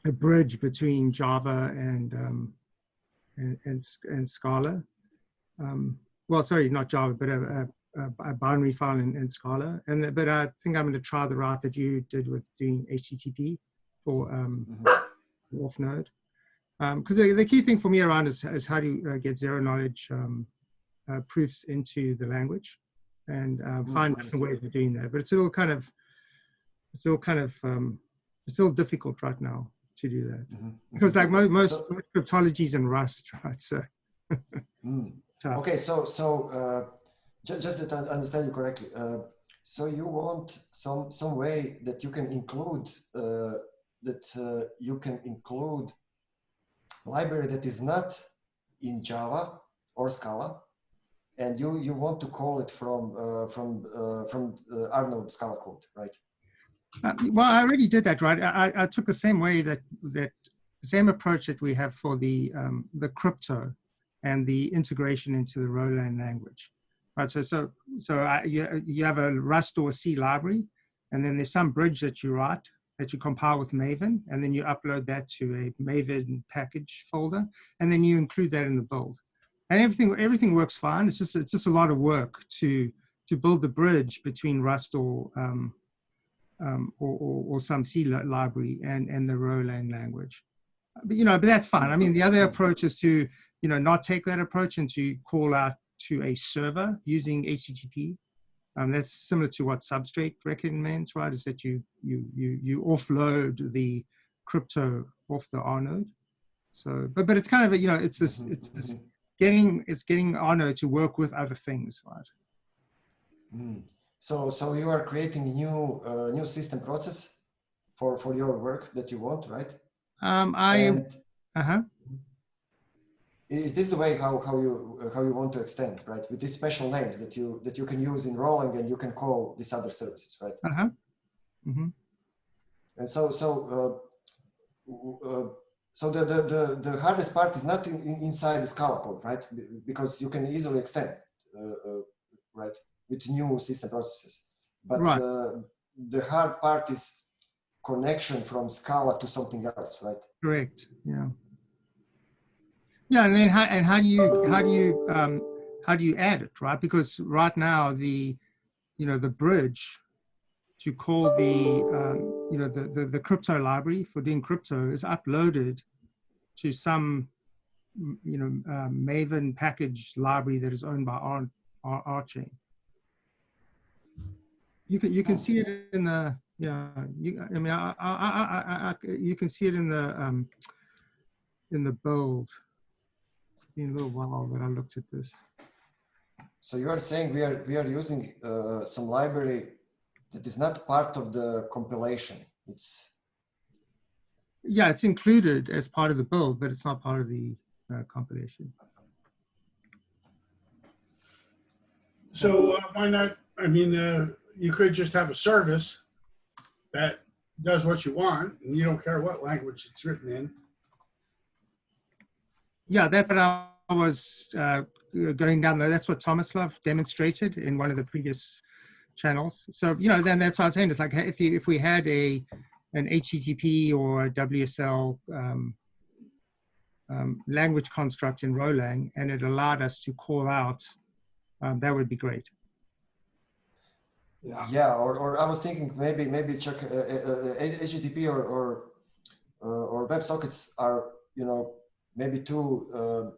a bridge between Java and Scala. Well, sorry, not Java, but a binary file in Scala. But I think I'm going to try the route that you did with doing HTTP for off-node. Because the key thing for me around is how do you get zero knowledge proofs into the language, and find different ways of doing that. But it's still difficult right now to do that, because like most cryptologies in Rust, right? So okay, so just to understand you correctly, so you want some way that you can include library that is not in Java or Scala, and you want to call it from rnode Scala code, right? Well, I already did that, right? I took the same way the same approach that we have for the crypto and the integration into the Rholang language, right? So you have a Rust or C library, and then there's some bridge that you write that you compile with Maven, and then you upload that to a Maven package folder, and then you include that in the build, and everything works fine. It's just a lot of work to build the bridge between Rust or some C library and the Rholang language. But but that's fine. I mean, the other approach is to not take that approach and to call out to a server using HTTP. That's similar to what Substrate recommends, right? Is that you offload the crypto off the rnode. So, but it's kind of it's getting rnode to work with other things, right? So you are creating new system process for your work that you want, right? Is this the way how you want to extend, right? With these special names that you can use in Rholang, and you can call these other services, right? And so the hardest part is not inside the Scala code, right? Because you can easily extend, right, with new system processes. But right. The hard part is connection from Scala to something else, right? Correct. Yeah. Yeah, and then how do you add it, right? Because right now the bridge to call the crypto library for doing crypto is uploaded to some Maven package library that is owned by RChain. You can see it in the you can see it in the build. It's been a little while that I looked at this. So you are saying we are using some library that is not part of the compilation. It's included as part of the build, but it's not part of the compilation. So why not? I mean, you could just have a service that does what you want, and you don't care what language it's written in. Yeah, that's what I was going down there. That's what Tomislav demonstrated in one of the previous channels. So then that's what I was saying. It's like if we had an HTTP or a WSL language construct in Rholang, and it allowed us to call out, that would be great. Yeah, or I was thinking maybe check HTTP or WebSockets are maybe too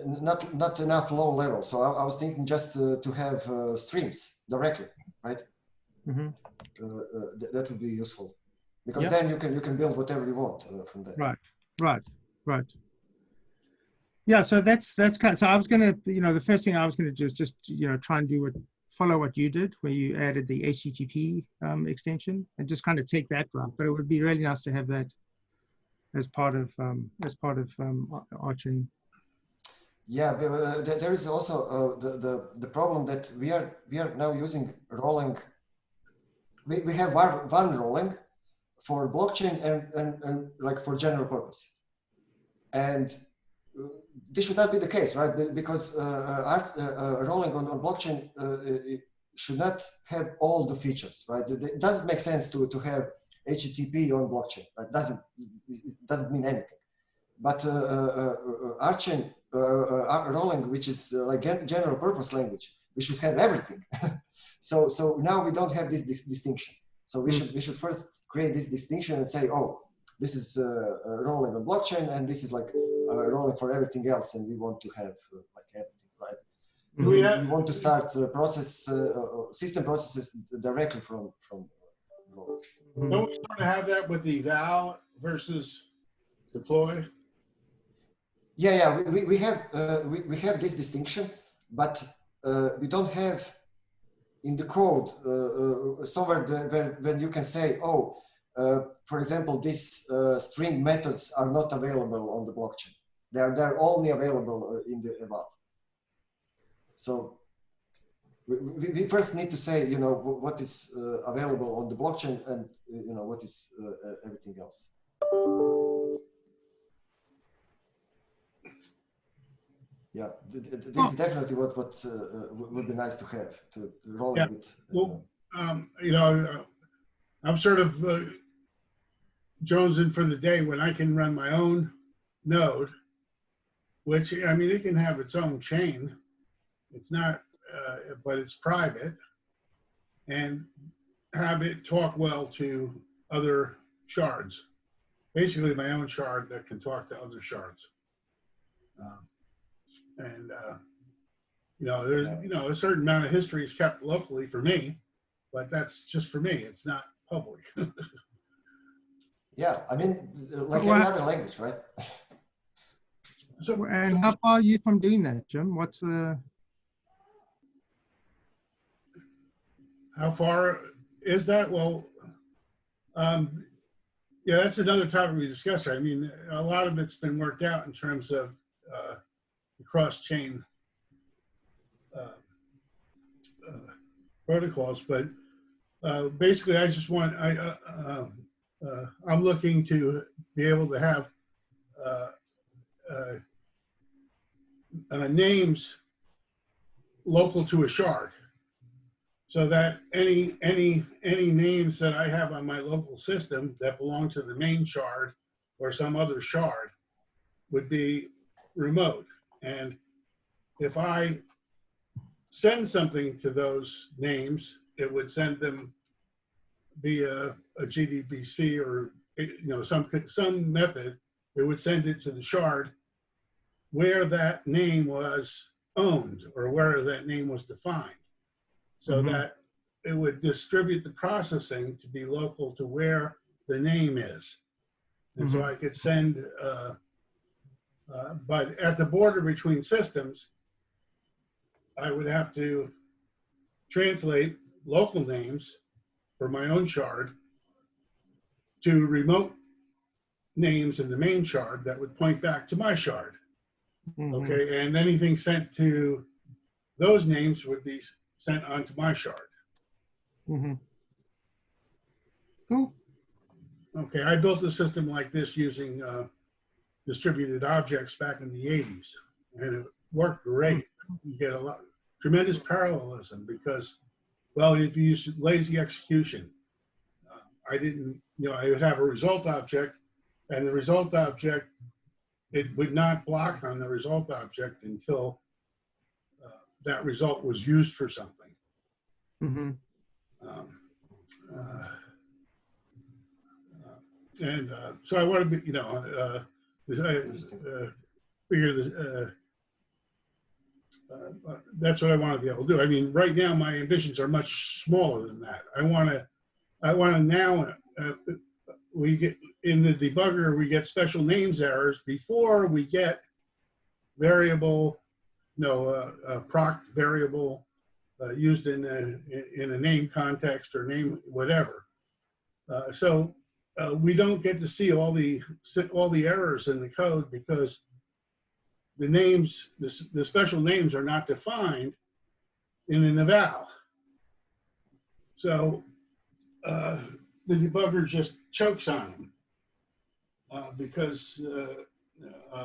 not enough low level. So I was thinking just to have streams directly, right? That would be useful, because then you can build whatever you want from that. Right. Yeah, so that's kind of, so I was gonna the first thing I was gonna do is just try and do what follow what you did, where you added the HTTP extension, and just kind of take that route. But it would be really nice to have that as part of RChain. Yeah, but, there is also the problem that we are now using Rholang. We have one Rholang for blockchain and like for general purpose, and this should not be the case, right? Because Rholang on blockchain should not have all the features, right? It doesn't make sense to have HTTP on blockchain, right? It doesn't mean anything. But RChain, Rholang, which is like general purpose language, we should have everything. so now we don't have this distinction. So we should first create this distinction and say, oh, this is Rholang on blockchain, and this is like Rholang for everything else, and we want to have like everything, right? We want to start system processes directly from Rholang. Don't we sort of have that with the eval versus deploy? Yeah, we have this distinction, but we don't have in the code somewhere when you can say, oh, for example, these string methods are not available on the blockchain. They're only available in the eval. So we first need to say, you know, what is available on the blockchain, and you know what is everything else. Yeah, this is definitely what would be nice to have to roll with. Well, you know, I'm sort of jonesing for the day when I can run my own node, which, I mean, it can have its own chain. It's not, but it's private, and have it talk well to other shards. Basically, my own shard that can talk to other shards. You know, there's a certain amount of history is kept locally for me, but that's just for me. It's not public. Yeah, I mean, like any other language, right? So, and how far are you from doing that, Jim? What's the? How far is that? Well, yeah, that's another topic we discussed. I mean, a lot of it's been worked out in terms of the cross-chain protocols, but basically, I just want I'm looking to be able to have names local to a shard, so that any names that I have on my local system that belong to the main shard or some other shard would be remote. And if I send something to those names, it would send them via a GDBC or some method. It would send it to the shard where that name was owned or where that name was defined, so that it would distribute the processing to be local to where the name is. And so I could send, but at the border between systems, I would have to translate local names for my own shard to remote names in the main shard that would point back to my shard. Okay, and anything sent to those names would be sent onto my shard. Cool. Okay, I built a system like this using distributed objects back in the 80s, and it worked great. You get a lot, tremendous parallelism because, well, if you use lazy execution, I would have a result object, and the result object, it would not block on the result object until that result was used for something. So I want to be, that's what I want to be able to do. I mean, right now my ambitions are much smaller than that. I want to now, we get in the debugger, we get special names errors before we get variable, proc variable used in a name context or name whatever. So we don't get to see all the errors in the code because the names, the special names are not defined in an eval. So the debugger just chokes on them because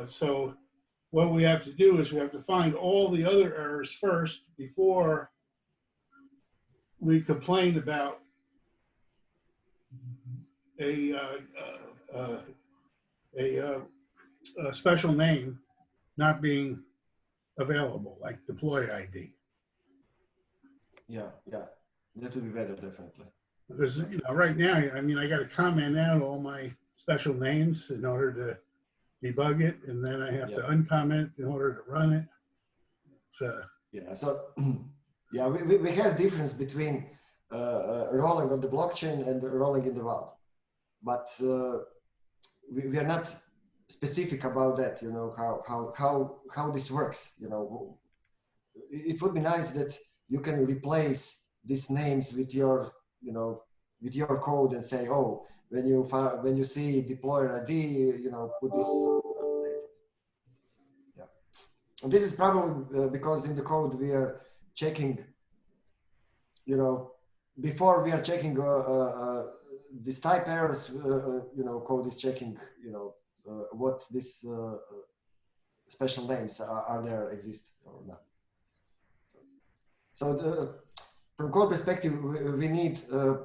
so what we have to do is we have to find all the other errors first before we complain about a special name not being available, like deploy ID. Yeah, that would be better, definitely. Because right now, I mean, I got to comment out all my special names in order to debug it, and then I have to uncomment in order to run it. So yeah, we have difference between Rholang on the blockchain and Rholang in the wild, but we are not specific about that. How this works. It would be nice that you can replace these names with your with your code and say, oh, when you see deployer ID, put this. Yeah, and this is probably because in the code we are checking. Before we are checking these type errors, code is checking, what these special names are there exist or not. So from code perspective, we need a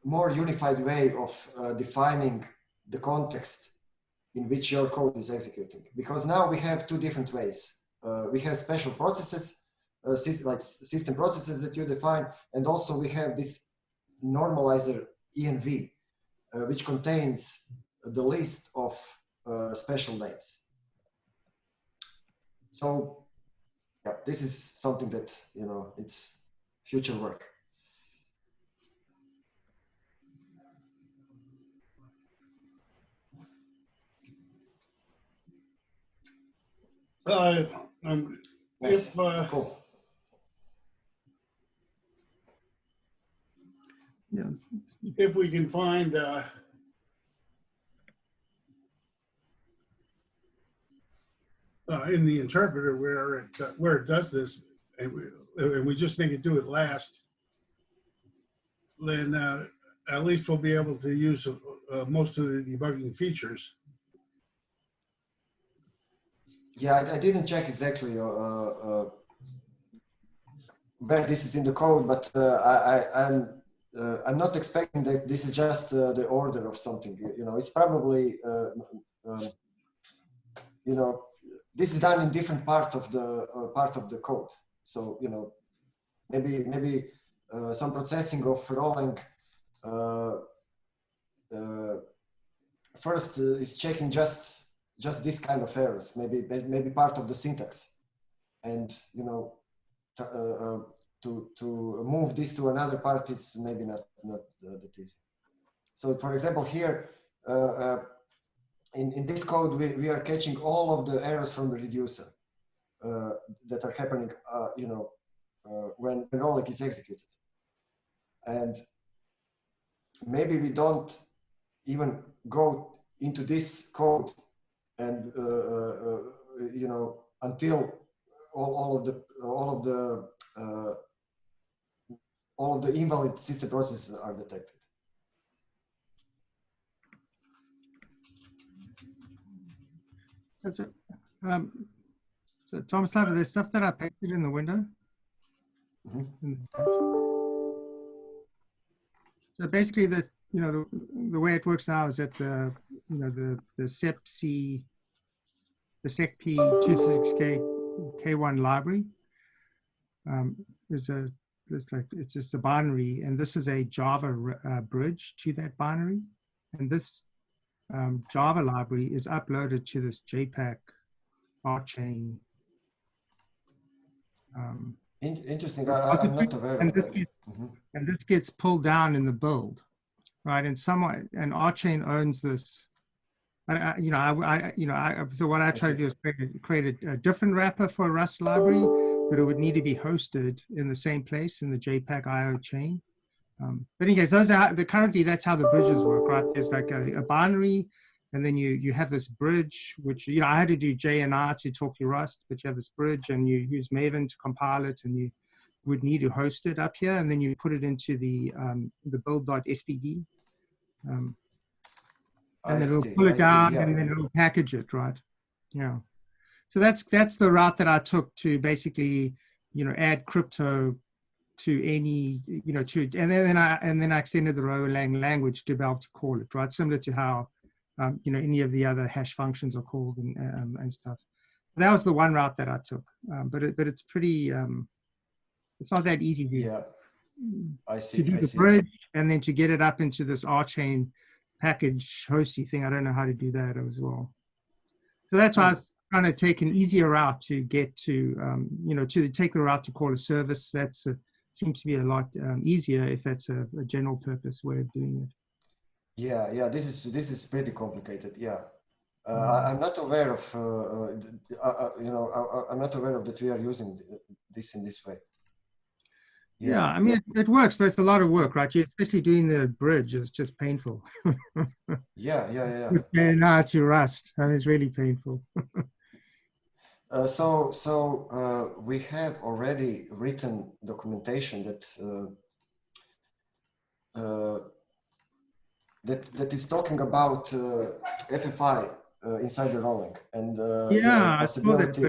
more unified way of defining the context in which your code is executing. Because now we have two different ways. We have special processes, like system processes that you define, and also we have this normalizer env, which contains the list of special names. So yeah, this is something that, it's future work. Nice. Cool. Yeah. If we can find in the interpreter where it does this, and we just make it do it last, then at least we'll be able to use most of the debugging features. Yeah, I didn't check exactly where this is in the code, but I'm not expecting that this is just the order of something. It's probably this is done in different part of the code. So maybe some processing of Rholang first is checking just this kind of errors. Maybe part of the syntax, and to move this to another part, it's maybe not that easy. So for example, here in this code, we are catching all of the errors from the reducer that are happening, when Rholang is executed. And maybe we don't even go into this code and until all of the invalid system processes are detected. That's it. So Thomas, there's stuff that I pasted in the window. Mm-hmm. So basically, the way it works now is that the SEPC, the SECP 26K1 library it's just a binary, and this is a Java bridge to that binary, and this Java library is uploaded to this JPEG RChain. Interesting. I'm not aware of that. And this gets pulled down in the build, right? And RChain owns this. So what I try to do is create a different wrapper for a Rust library but it would need to be hosted in the same place in the JPEG IO chain. But anyways, those are currently that's how the bridges work, right? There's like a binary, and then you have this bridge, which I had to do JNI to talk to Rust, but you have this bridge, and you use Maven to compile it, and you would need to host it up here, and then you put it into the build.spd, and then it'll pull it down, and then it'll package it, right? Yeah. So that's the route that I took to basically, add crypto to any, and then I extended the Rholang language to be able to call it, right? Similar to how, any of the other hash functions are called and stuff. That was the one route that I took, but it's pretty. It's not that easy. Yeah, I see. To do the bridge and then to get it up into this RChain package hosty thing, I don't know how to do that as well. So that's why I was trying to take an easier route to get to, to take the route to call a service. That's seems to be a lot easier if that's a general purpose way of doing it. Yeah. This is pretty complicated. Yeah. I'm not aware of, I'm not aware of that we are using this in this way. Yeah, I mean, it works, but it's a lot of work, right? Especially doing the bridge is just painful. Yeah. And now to Rust, I mean, it's really painful. So we have already written documentation that that is talking about FFI inside the Rholang and possibility.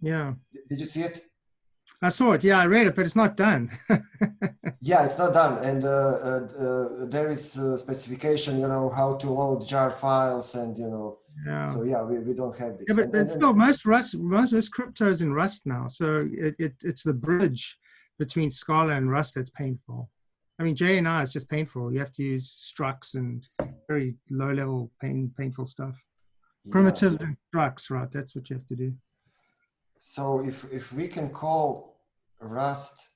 Yeah. Did you see it? I saw it. Yeah, I read it, but it's not done. Yeah, it's not done, and there is a specification, how to load jar files, and Yeah. So yeah, we don't have this. Yeah, but still, most crypto is in Rust now, so it's the bridge between Scala and Rust that's painful. I mean, JNI is just painful. You have to use structs and very low-level painful stuff. Primitives and structs, right? That's what you have to do. So if we can call Rust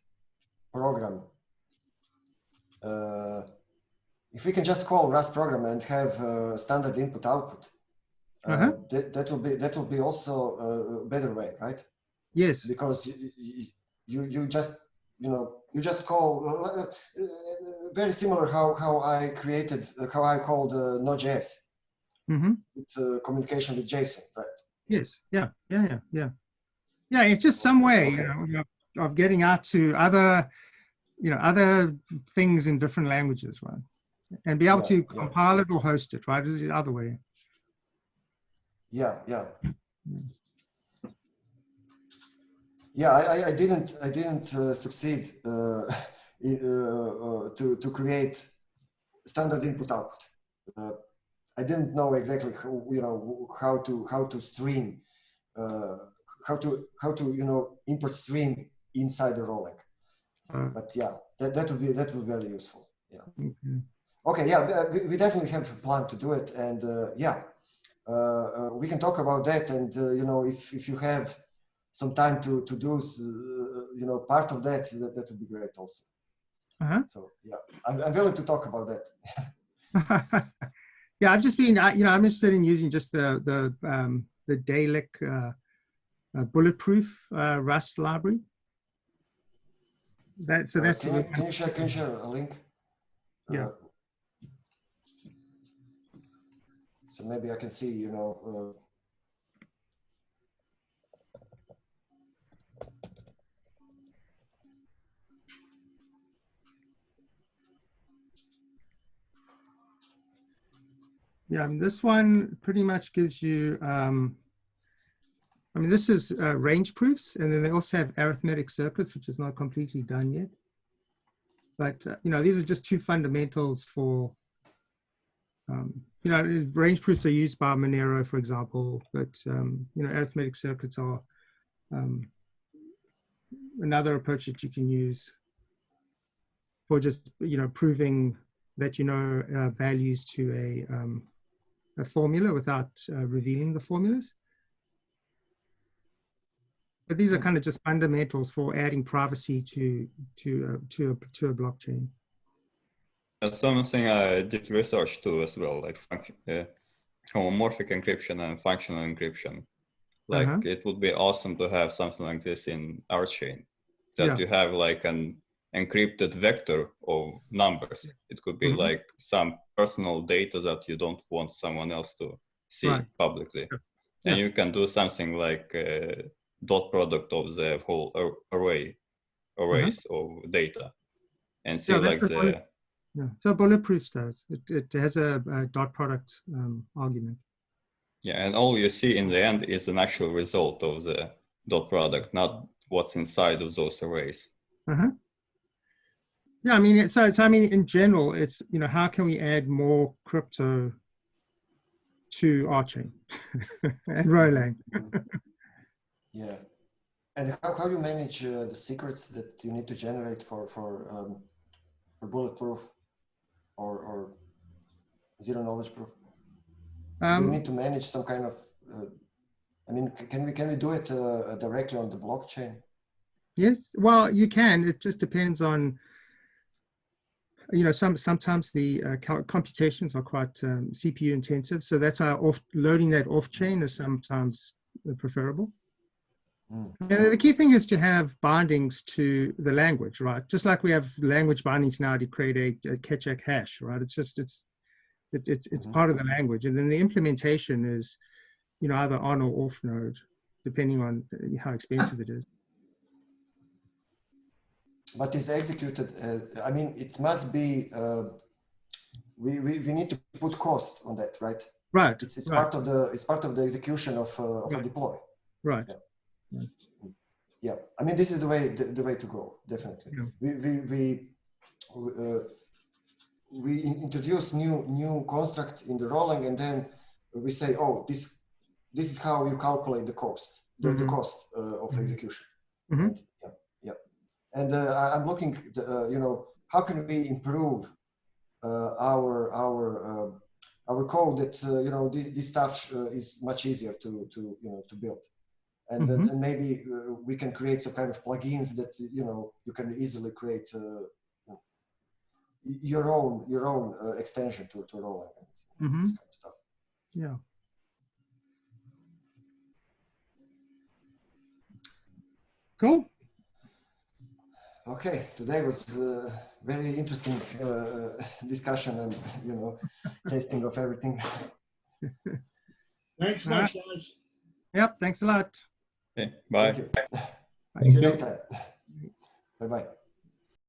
program, if we can just call Rust program and have standard input output, that will be also a better way, right? Yes. Because you just call very similar how I called Node.js. With communication with JSON, right? Yes. Yeah. Yeah, it's just some way, of getting out to other things in different languages, right? And be able to compile it or host it, right? This is the other way. Yeah. I didn't succeed to create standard input output. I didn't know exactly how to stream. How to import stream inside the Rholang. But yeah, that would be very useful. Yeah. Okay. Yeah, we definitely have a plan to do it, and we can talk about that. And if you have some time to do part of that would be great also. So yeah, I'm willing to talk about that. Yeah, I've just been I'm interested in using just the Dalek bulletproof Rust library. Can you share a link? Yeah. So maybe I can see, Yeah, this one pretty much gives you, this is range proofs, and then they also have arithmetic circuits, which is not completely done yet. But, these are just two fundamentals for, range proofs are used by Monero, for example, but, arithmetic circuits are another approach that you can use for just, proving that values to a formula without revealing the formulas. But these are kind of just fundamentals for adding privacy to a blockchain. That's something I did research to as well, like homomorphic encryption and functional encryption. Like it would be awesome to have something like this in RChain, that you have like an encrypted vector of numbers. It could be like some personal data that you don't want someone else to see publicly. And you can do something like dot product of the whole arrays of data and see like the... So Bulletproofs does. It has a dot product argument. Yeah, and all you see in the end is an actual result of the dot product, not what's inside of those arrays. Yeah, I mean, so I mean, in general, it's, you know, how can we add more crypto to RChain and Rholang? Yeah, and how you manage the secrets that you need to generate for bulletproof or zero knowledge proof? Do you need to manage some kind of? I mean, can we do it directly on the blockchain? Yes, well, you can. It just depends on, you know, sometimes the computations are quite CPU intensive, so that's why loading that off chain is sometimes preferable. And the key thing is to have bindings to the language, right? Just like we have language bindings now to create a Keccak hash, right? It's just it's part of the language, and then the implementation is, you know, either on or off node, depending on how expensive it is. But it's executed. I mean, it must be. We need to put cost on that, right? Right. It's part of the execution of a deploy. Right. Yeah. Yeah. I mean, this is the way to go. Definitely. Yeah. We introduce new construct in the Rholang, and then we say, oh, this is how you calculate the cost, the cost of execution. And, yeah. And I'm looking, you know, how can we improve our code that you know, this stuff is much easier to build, and then maybe we can create some kind of plugins that, you know, you can easily create your own extension to Rholang and this kind of stuff. Yeah. Cool. Okay, today was very interesting discussion and, you know, testing of everything. Thanks much, guys. Yep. Thanks a lot. Okay, bye. Thank you. See you next time. Bye-bye.